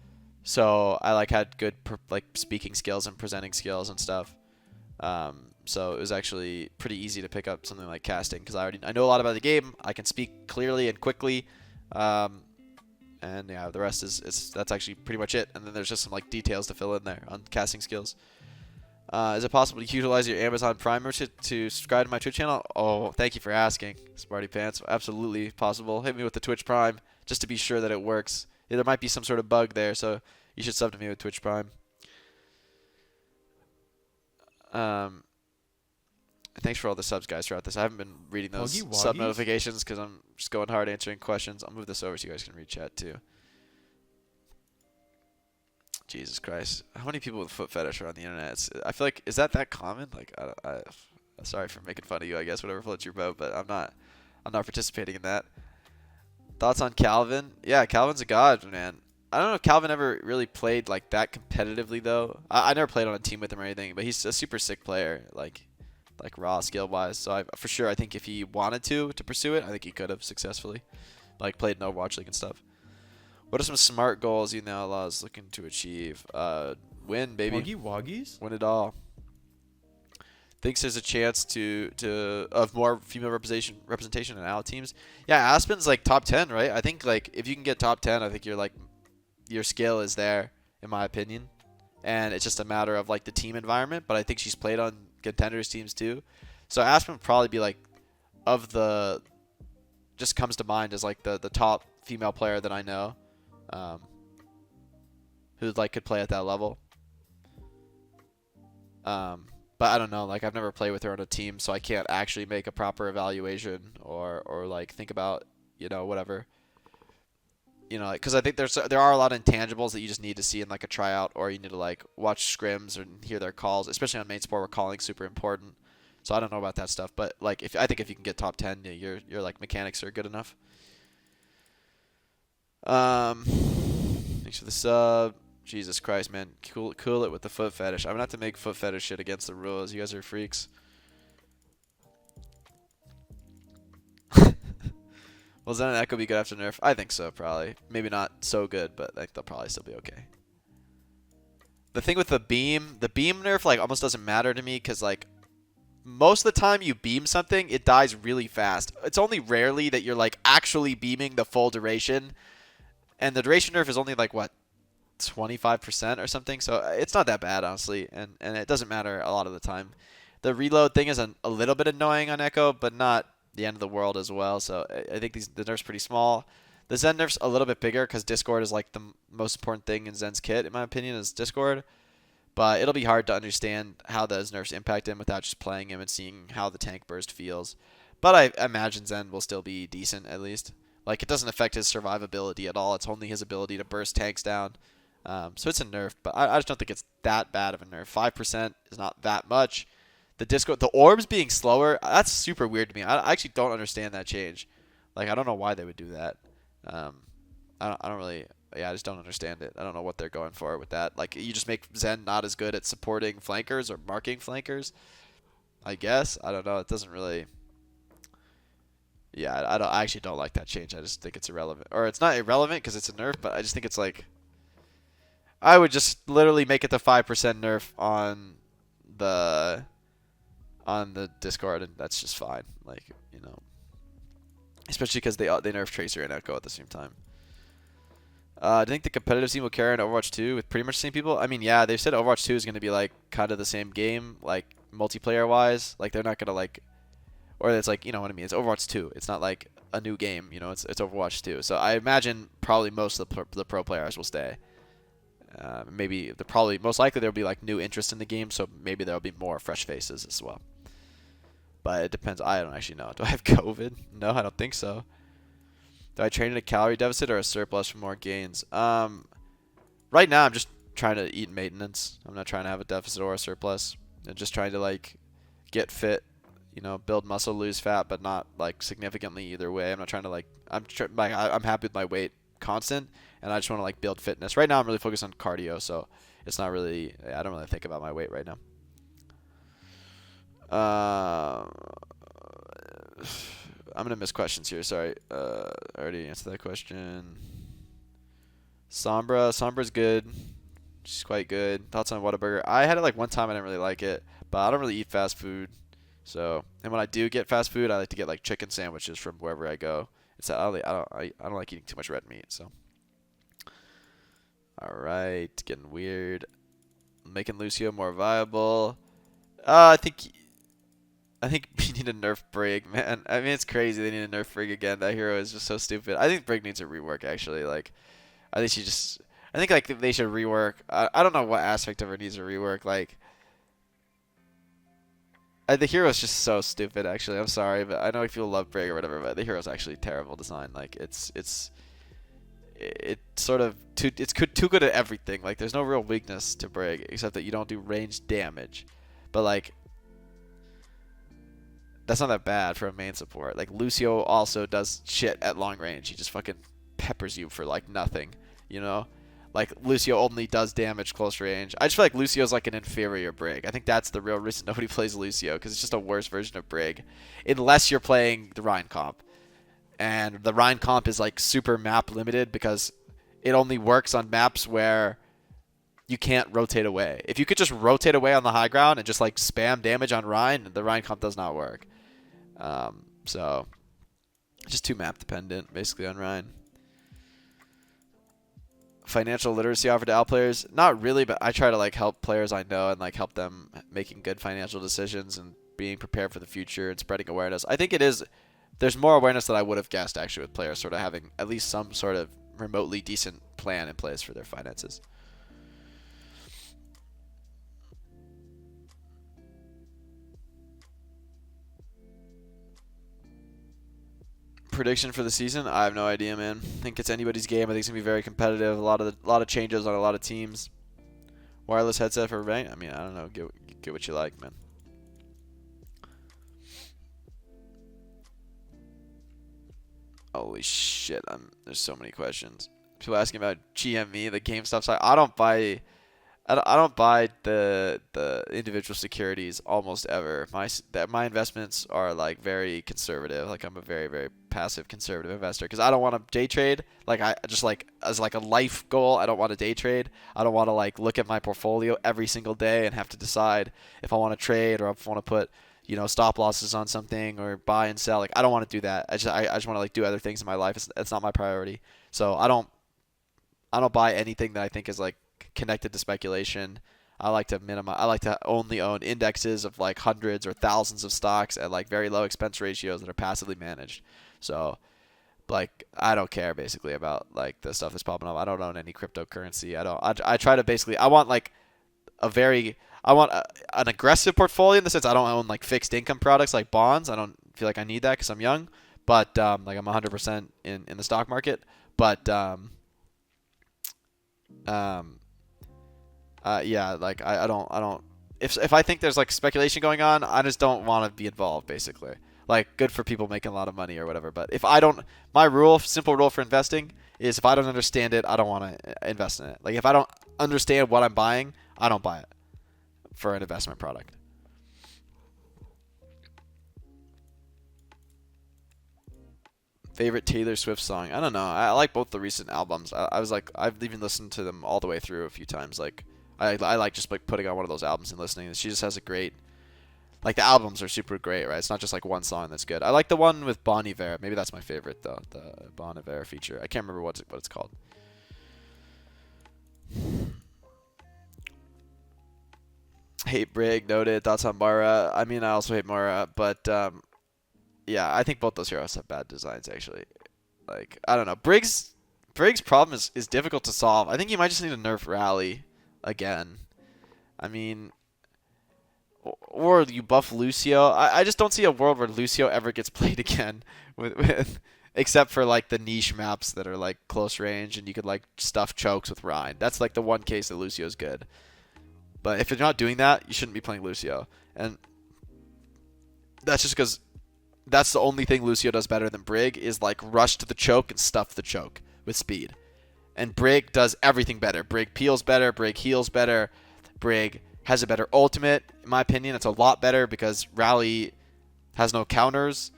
so I like had good like speaking skills and presenting skills and stuff. So it was actually pretty easy to pick up something like casting because I know a lot about the game. I can speak clearly and quickly, and yeah, the rest is that's actually pretty much it. And then there's just some like details to fill in there on casting skills. Is it possible to utilize your Amazon Prime membership to subscribe to my Twitch channel? Oh, thank you for asking, Smarty Pants. Absolutely possible. Hit me with the Twitch Prime just to be sure that it works. Yeah, there might be some sort of bug there, so you should sub to me with Twitch Prime. Um, Thanks for all the subs, guys, throughout this. I haven't been reading Huggy those sub Wuggies? notifications because I'm just going hard answering questions. I'll move this over so you guys can read chat too. Jesus Christ. How many people with foot fetish are on the internet? I feel like, is that common? Like, sorry for making fun of you, I guess, whatever floats your boat, but I'm not participating in that. Thoughts on Calvin? Yeah, Calvin's a god, man. I don't know if Calvin ever really played like that competitively though. I never played on a team with him or anything, but he's a super sick player, like raw skill wise. So for sure, I think if he wanted to pursue it, I think he could have successfully, like played in Overwatch League and stuff. What are some smart goals you now allows looking to achieve? Win, baby. Huggy Wuggies? Win it all. Thinks there's a chance of more female representation in AL teams. Yeah, Aspen's like top 10, right? I think like if you can get top 10, I think you're like your skill is there, in my opinion. And it's just a matter of like the team environment. But I think she's played on contenders teams too. So Aspen would probably be like of the just comes to mind as like the top female player that I know, um, who like could play at that level. But I don't know. Like I've never played with her on a team, so I can't actually make a proper evaluation or like think about whatever. Because I think there are a lot of intangibles that you just need to see in like a tryout, or you need to like watch scrims and hear their calls, especially on main sport where calling's super important. So I don't know about that stuff, but like I think if you can get top 10, your like mechanics are good enough. Thanks for the sub. Jesus Christ, man. Cool it with the foot fetish. I'm gonna have to make foot fetish shit against the rules. You guys are freaks. Will Zen and Echo be good after nerf? I think so, probably. Maybe not so good, but I think they'll probably still be okay. The thing with the beam nerf like almost doesn't matter to me because like most of the time you beam something, it dies really fast. It's only rarely that you're like actually beaming the full duration, and the duration nerf is only like what 25% or something, so it's not that bad honestly, and it doesn't matter a lot of the time. The reload thing is a little bit annoying on Echo, but not the end of the world as well. So I think the nerf's pretty small. The Zen nerf's a little bit bigger because Discord is like the most important thing in Zen's kit, in my opinion, is Discord. But it'll be hard to understand how those nerfs impact him without just playing him and seeing how the tank burst feels. But I imagine Zen will still be decent at least. Like it doesn't affect his survivability at all. It's only his ability to burst tanks down. So it's a nerf, but I just don't think it's that bad of a nerf. 5% is not that much. The orbs being slower, that's super weird to me. I actually don't understand that change. Like I don't know why they would do that. Um, I don't really. Yeah, I just don't understand it. I don't know what they're going for with that. Like you just make Zen not as good at supporting flankers or marking flankers. I guess I don't know. It doesn't really. Yeah, I actually don't like that change. I just think it's irrelevant, or it's not irrelevant because it's a nerf, but I just think it's like. I would just literally make it the 5% nerf the on the Discord, and that's just fine. Like especially because they nerf Tracer and Echo at the same time. Do you think the competitive scene will carry on Overwatch 2 with pretty much the same people? I mean, yeah, they've said Overwatch 2 is going to be like kind of the same game, like multiplayer wise. Like they're not going to like, or it's like what I mean. It's Overwatch 2. It's not like a new game. It's Overwatch 2. So I imagine probably most of the pro players will stay. Maybe most likely there'll be like new interest in the game, so maybe there'll be more fresh faces as well. But it depends. I don't actually know. Do I have COVID? No, I don't think so. Do I train in a calorie deficit or a surplus for more gains? Right now I'm just trying to eat maintenance. I'm not trying to have a deficit or a surplus. I'm just trying to like get fit, build muscle, lose fat, but not like significantly either way. I'm not trying to like I'm happy with my weight constant, and I just want to like build fitness. Right now I'm really focused on cardio, so it's not really I don't really think about my weight right now. I'm gonna miss questions here. Sorry. I already answered that question. Sombra's good. She's quite good. Thoughts on Whataburger? I had it like one time. I didn't really like it, but I don't really eat fast food. So, and when I do get fast food, I like to get like chicken sandwiches from wherever I go. I don't like eating too much red meat. So, all right, getting weird. making Lucio more viable. I think we need to nerf Brig, man. I mean, it's crazy they need to nerf Brig again. That hero is just so stupid. I think Brig needs a rework actually. Like, I think she just. I think like they should rework. I don't know what aspect of her needs a rework. Like, the hero is just so stupid. Actually, I'm sorry, but I know people love Brig or whatever, but the hero's actually terrible design. Like, it's sort of too good at everything. Like, there's no real weakness to Brig except that you don't do ranged damage. But like, that's not that bad for a main support. Like, Lucio also does shit at long range. He just fucking peppers you for like nothing, you know? Like, Lucio only does damage close range. I just feel like Lucio's like an inferior Brig. I think that's the real reason nobody plays Lucio, because it's just a worse version of Brig. Unless you're playing the Rhine comp. And the Rhine comp is like super map limited because it only works on maps where you can't rotate away. If you could just rotate away on the high ground and just like spam damage on Rhine, the Rhine comp does not work. So just too map dependent basically on Rhine. Financial literacy offered to Al players? Not really, but I try to like help players I know and like help them making good financial decisions and being prepared for the future and spreading awareness. I think it is. There's more awareness than I would have guessed actually with players sort of having at least some sort of remotely decent plan in place for their finances. Prediction for the season? I have no idea, man. I think it's anybody's game. I think it's gonna be very competitive. A lot of changes on a lot of teams. Wireless headset for rank? I mean, I don't know. Get what you like, man. Holy shit! There's so many questions. People asking about GME, the GameStop side. I don't buy the individual securities almost ever. My investments are like very conservative. Like, I'm a very very passive conservative investor because I don't want to day trade. Like, I just like as like a life goal, I don't want to day trade. I don't want to like look at my portfolio every single day and have to decide if I want to trade or if I want to put stop losses on something or buy and sell. Like, I don't want to do that. I just want to like do other things in my life. It's not my priority. So I don't buy anything that I think is like connected to speculation. I like to minimize. I like to only own indexes of like hundreds or thousands of stocks at like very low expense ratios that are passively managed. So like, I don't care basically about like the stuff that's popping up. I don't own any cryptocurrency. I try to basically. I want like an aggressive portfolio in the sense I don't own like fixed income products like bonds. I don't feel like I need that because I'm young. But like, I'm 100% in the stock market. But um, yeah, like I don't. If I think there's like speculation going on, I just don't want to be involved. Basically, like, good for people making a lot of money or whatever. But if I don't, my simple rule for investing is if I don't understand it, I don't want to invest in it. Like, if I don't understand what I'm buying, I don't buy it for an investment product. Favorite Taylor Swift song? I don't know. I like both the recent albums. I was like, I've even listened to them all the way through a few times. Like, I like just like putting on one of those albums and listening. She just has a great, like, the albums are super great, right? It's not just like one song that's good. I like the one with Bon Iver. Maybe that's my favorite though. The Bon Iver feature. I can't remember what it's called. Hate Brig, noted. Thoughts on Mara? I mean, I also hate Mara, but yeah, I think both those heroes have bad designs actually. Like, I don't know. Brig's problem is difficult to solve. I think you might just need to nerf Rally again. I mean, or you buff Lucio. I just don't see a world where Lucio ever gets played again with except for like the niche maps that are like close range and you could like stuff chokes with Rhine. That's like the one case that Lucio's good. But if you're not doing that, you shouldn't be playing Lucio. And that's just because that's the only thing Lucio does better than Brig is like rush to the choke and stuff the choke with speed. And Brig does everything better. Brig peels better. Brig heals better. Brig has a better ultimate. In my opinion, it's a lot better because Rally has no counters,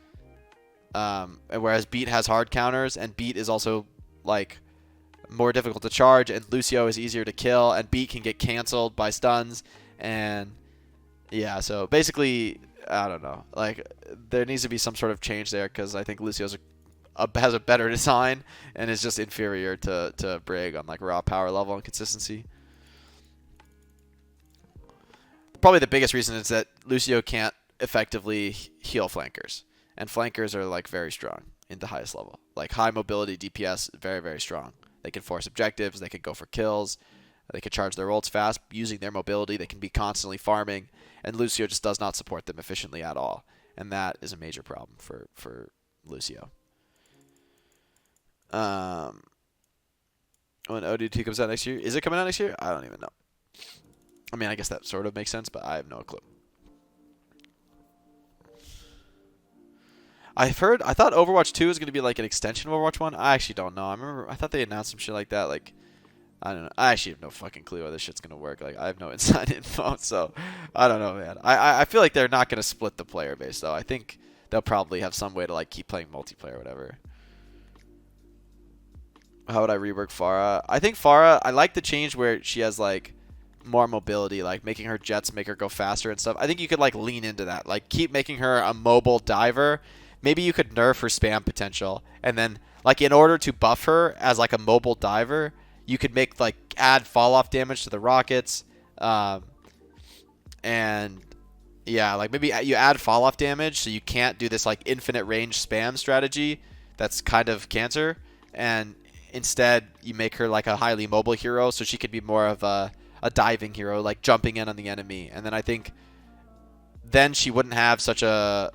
whereas Beat has hard counters, and Beat is also like more difficult to charge, and Lucio is easier to kill, and Beat can get canceled by stuns, and yeah. So basically, I don't know. Like, there needs to be some sort of change there because I think Lucio's has a better design and is just inferior to Brig on like raw power level and consistency. probably the biggest reason is that Lucio can't effectively heal flankers, and flankers are like very strong in the highest level. Like high mobility DPS, very very strong. They can force objectives. They can go for kills. They can charge their ults fast using their mobility. They can be constantly farming, and Lucio just does not support them efficiently at all, and that is a major problem for Lucio. When OD2 comes out next year, is it coming out next year? I don't even know. I mean, I guess that sort of makes sense, but I have no clue. I thought Overwatch 2 is going to be like an extension of Overwatch 1. I actually don't know. I thought they announced some shit like that. Like, I don't know. I actually have no fucking clue how this shit's going to work. Like, I have no inside info, so I don't know, man. I feel like they're not going to split the player base, though. I think they'll probably have some way to, like, keep playing multiplayer or whatever. How would I rework Pharah? I think Pharah, I like the change where she has, like, more mobility, like making her jets make her go faster and stuff. I think you could, like, lean into that. Like, keep making her a mobile diver. Maybe you could nerf her spam potential, and then like in order to buff her as like a mobile diver, you could make like add fall off damage to the rockets, and yeah, like maybe you add fall off damage so you can't do this like infinite range spam strategy that's kind of cancer, and instead you make her like a highly mobile hero so she could be more of a diving hero, like jumping in on the enemy, and then I think then she wouldn't have such a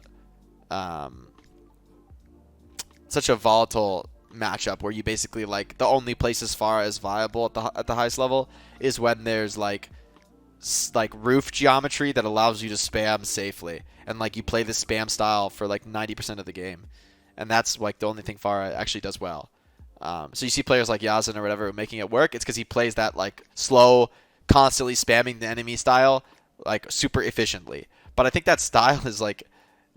volatile matchup where you basically like the only place as far as viable at the highest level is when there's like roof geometry that allows you to spam safely, and like you play this spam style for like 90% of the game, and that's like the only thing Pharah actually does well. So you see players like Yazin or whatever making it work. It's because he plays that like slow, constantly spamming the enemy style like super efficiently. But I think that style is like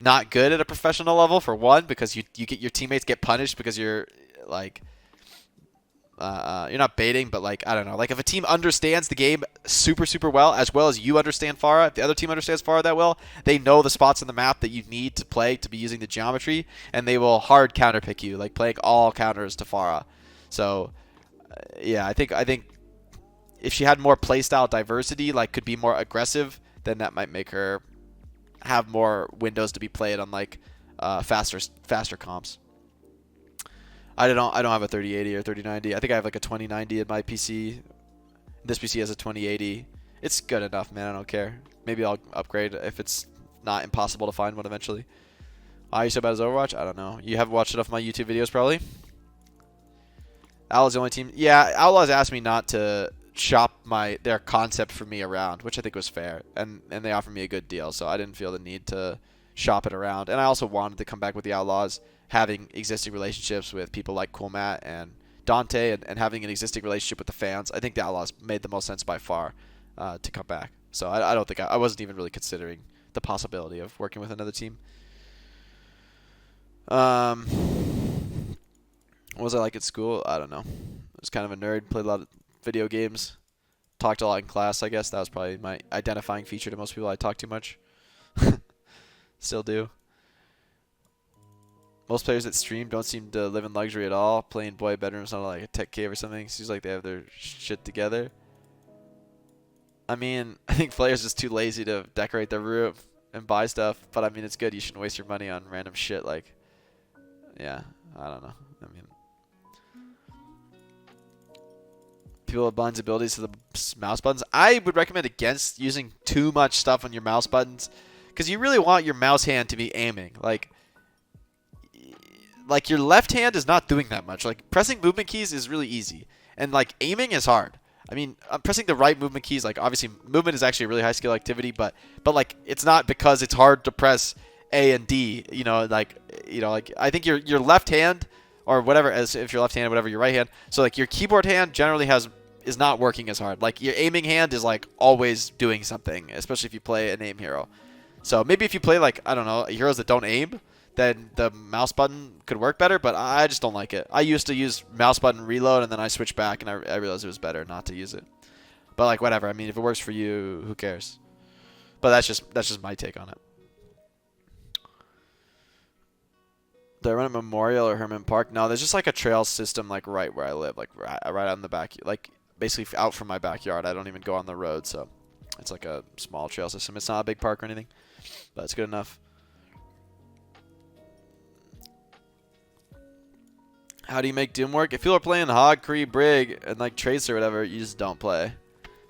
not good at a professional level, for one, because you get your teammates get punished because you're like you're not baiting, but like I don't know, like if a team understands the game super well as you understand Pharah, if the other team understands Pharah that well, they know the spots on the map that you need to play to be using the geometry, and they will hard counterpick you, like playing all counters to Pharah. So yeah, I think if she had more playstyle diversity, like could be more aggressive, then that might make her have more windows to be played on like faster comps. I don't have a 3080 or 3090. I think I have like a 2090 in my PC. This PC has a 2080. It's good enough, man. I don't care. Maybe I'll upgrade if it's not impossible to find one eventually. Are you so bad as Overwatch? I don't know. You haven't watched enough of my YouTube videos probably. Outlaw's the only team. Yeah, Outlaws asked me not to shop their concept for me around, which I think was fair, and they offered me a good deal, so I didn't feel the need to shop it around. And I also wanted to come back with the Outlaws, having existing relationships with people like Cool Matt and Dante, and having an existing relationship with the fans. I think the Outlaws made the most sense by far to come back. So I don't think I wasn't even really considering the possibility of working with another team. What was I like at school? I don't know. I was kind of a nerd, played a lot of video games, talked a lot in class, I guess. That was probably my identifying feature to most people. I talk too much. Still do. Most players that stream don't seem to live in luxury at all. Playing boy bedrooms, not like a tech cave or something. Seems like they have their shit together. I mean, I think players are just too lazy to decorate their room and buy stuff. But I mean, it's good. You shouldn't waste your money on random shit. Like, yeah, I don't know. I mean, people have blind abilities to the mouse buttons. I would recommend against using too much stuff on your mouse buttons, because you really want your mouse hand to be aiming. Like your left hand is not doing that much. Like pressing movement keys is really easy, and like aiming is hard. I mean, pressing the right movement keys, like obviously movement is actually a really high skill activity, but like it's not because it's hard to press A and D. Like I think your left hand or whatever, as if you're left hand, whatever your right hand. So like your keyboard hand generally is not working as hard. Like your aiming hand is like always doing something, especially if you play an aim hero. So maybe if you play like, I don't know, heroes that don't aim, then the mouse button could work better, but I just don't like it. I used to use mouse button reload, and then I switched back, and I realized it was better not to use it. But like whatever. I mean, if it works for you, who cares? But that's just my take on it. Do I run at Memorial or Herman Park? No, there's just like a trail system like right where I live, like right on the back, like basically out from my backyard. I don't even go on the road, so It's like a small trail system. It's not a big park or anything, but it's good enough. How do you make Doom work? If people are playing Hog, Kree, Brig, and like Trace or whatever, you just don't play.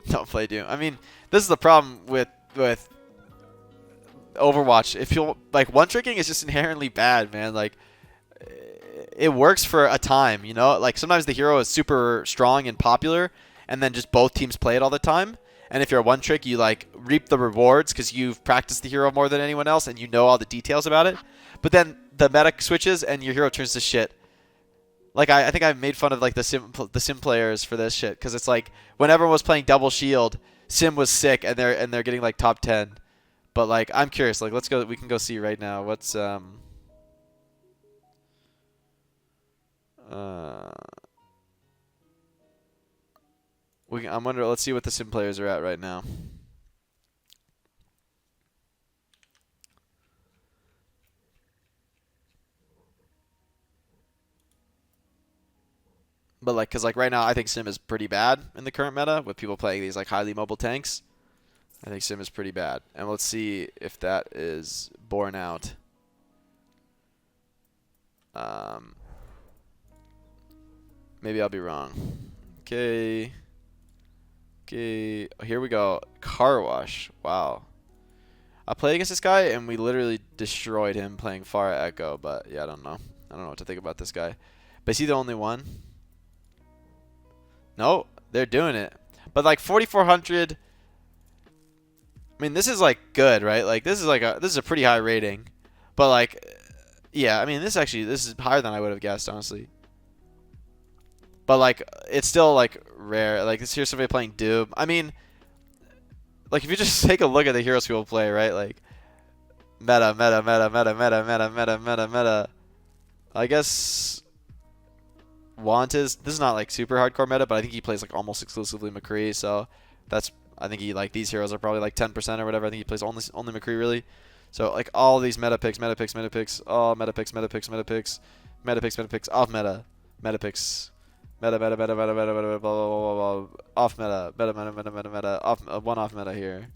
Don't play Doom. I mean, this is the problem with Overwatch. If you like, one tricking is just inherently bad, man. Like, it works for a time, you know? Like, sometimes the hero is super strong and popular, and then just both teams play it all the time. And if you're a one trick, you like reap the rewards because you've practiced the hero more than anyone else and you know all the details about it. But then the meta switches and your hero turns to shit. Like, I think I've made fun of like the sim players for this shit because it's like when everyone was playing double shield, sim was sick and they're getting like top 10. But like, I'm curious. Like, let's go. We can go see right now. What's I'm wondering. Let's see what the sim players are at right now. But like, cause like right now, I think sim is pretty bad in the current meta with people playing these like highly mobile tanks. I think sim is pretty bad, and let's see if that is borne out. Maybe I'll be wrong. Okay. Okay. Here we go. Car wash. Wow. I played against this guy and we literally destroyed him playing Pharah Echo. But yeah, I don't know. I don't know what to think about this guy. But is he the only one? No, they're doing it. But like 4,400. I mean, this is like good, right? Like this is a pretty high rating. But like, yeah, I mean, this is higher than I would have guessed, honestly. But like, it's still like rare. Like, here's somebody playing Doom. I mean, like if you just take a look at the heroes people play, right? Like, meta, meta, meta, meta, meta, meta, meta, meta, meta. I guess Want is this is not like super hardcore meta, but I think he plays like almost exclusively McCree. So that's I think he like these heroes are probably like 10% or whatever. I think he plays only McCree really. So like all these meta picks, oh meta picks, meta picks, off meta picks. Meta, meta, meta, meta, meta, meta, blah, blah, blah, blah, blah. Off meta, off, one off meta here.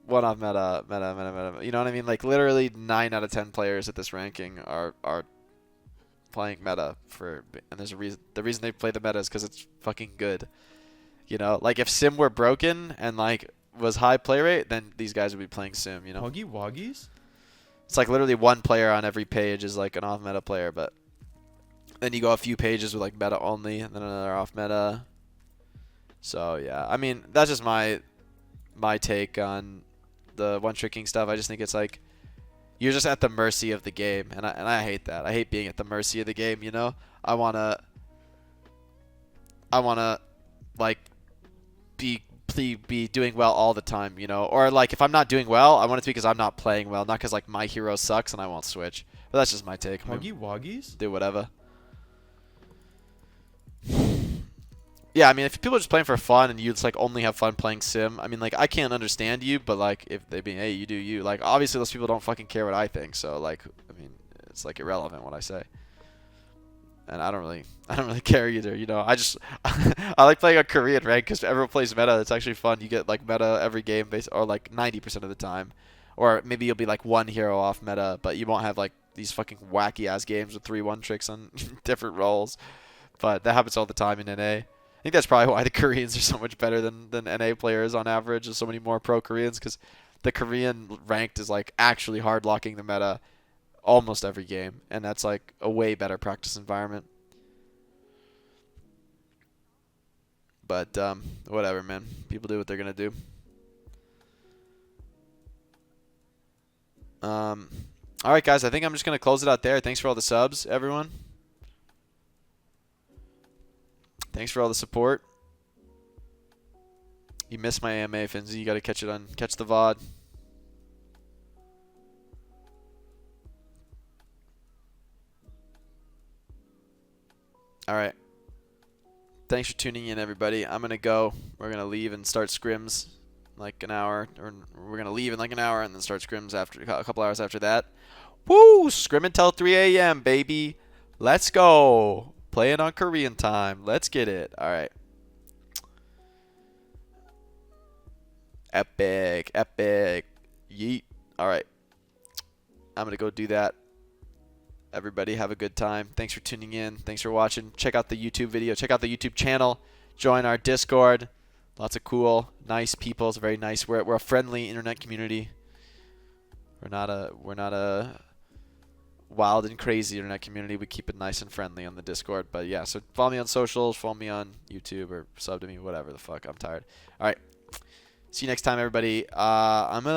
One off meta. You know what I mean? Like literally 9 out of 10 players at this ranking are playing meta and there's a reason. The reason they play the meta is because it's fucking good. You know, like if Sim were broken and like was high play rate, then these guys would be playing Sim. You know, Huggy Woggies? it's like literally one player on every page is like an off meta player, but then you go a few pages with like meta only, and then another off meta. So yeah, I mean that's just my take on the one tricking stuff. I just think it's like you're just at the mercy of the game, and I hate that. I hate being at the mercy of the game. You know, I wanna like be doing well all the time. You know, or like if I'm not doing well, I want it to be because I'm not playing well, not because like my hero sucks and I won't switch. But that's just my take. Huggy Woggies? Do whatever. Yeah, I mean, if people are just playing for fun and you just like only have fun playing sim, I mean, like I can't understand you, but like if they be, hey, you do you. Like obviously those people don't fucking care what I think, so like I mean, it's like irrelevant what I say. And I don't really care either. You know, I just I like playing a Korean rank because everyone plays meta. It's actually fun. You get like meta every game, or like 90% of the time, or maybe you'll be like one hero off meta, but you won't have like these fucking wacky ass games with 3-1 tricks on different roles. But that happens all the time in NA. I think that's probably why the Koreans are so much better than NA players on average. There's so many more pro Koreans because the Korean ranked is like actually hard locking the meta almost every game, and that's like a way better practice environment. But whatever, man. People do what they're gonna do. All right, guys. I think I'm just gonna close it out there. Thanks for all the subs, everyone. Thanks for all the support. You missed my AMA, Finzi. You got to catch the VOD. All right. Thanks for tuning in, everybody. I'm going to go. We're going to leave and start scrims in like an hour. Or we're going to leave in like an hour and then start scrims after a couple hours after that. Woo! Scrim until 3 a.m., baby. Let's go. Playing on Korean time. Let's get it. All right. Epic, epic. Yeet. All right. I'm going to go do that. Everybody have a good time. Thanks for tuning in. Thanks for watching. Check out the YouTube video. Check out the YouTube channel. Join our Discord. Lots of cool, nice people. It's very nice. We're a friendly internet community. We're not a wild and crazy internet community. We keep it nice and friendly on the Discord. But yeah, so follow me on socials, follow me on YouTube, or sub to me, whatever the fuck. I'm tired. All right. See you next time, everybody. I'm gonna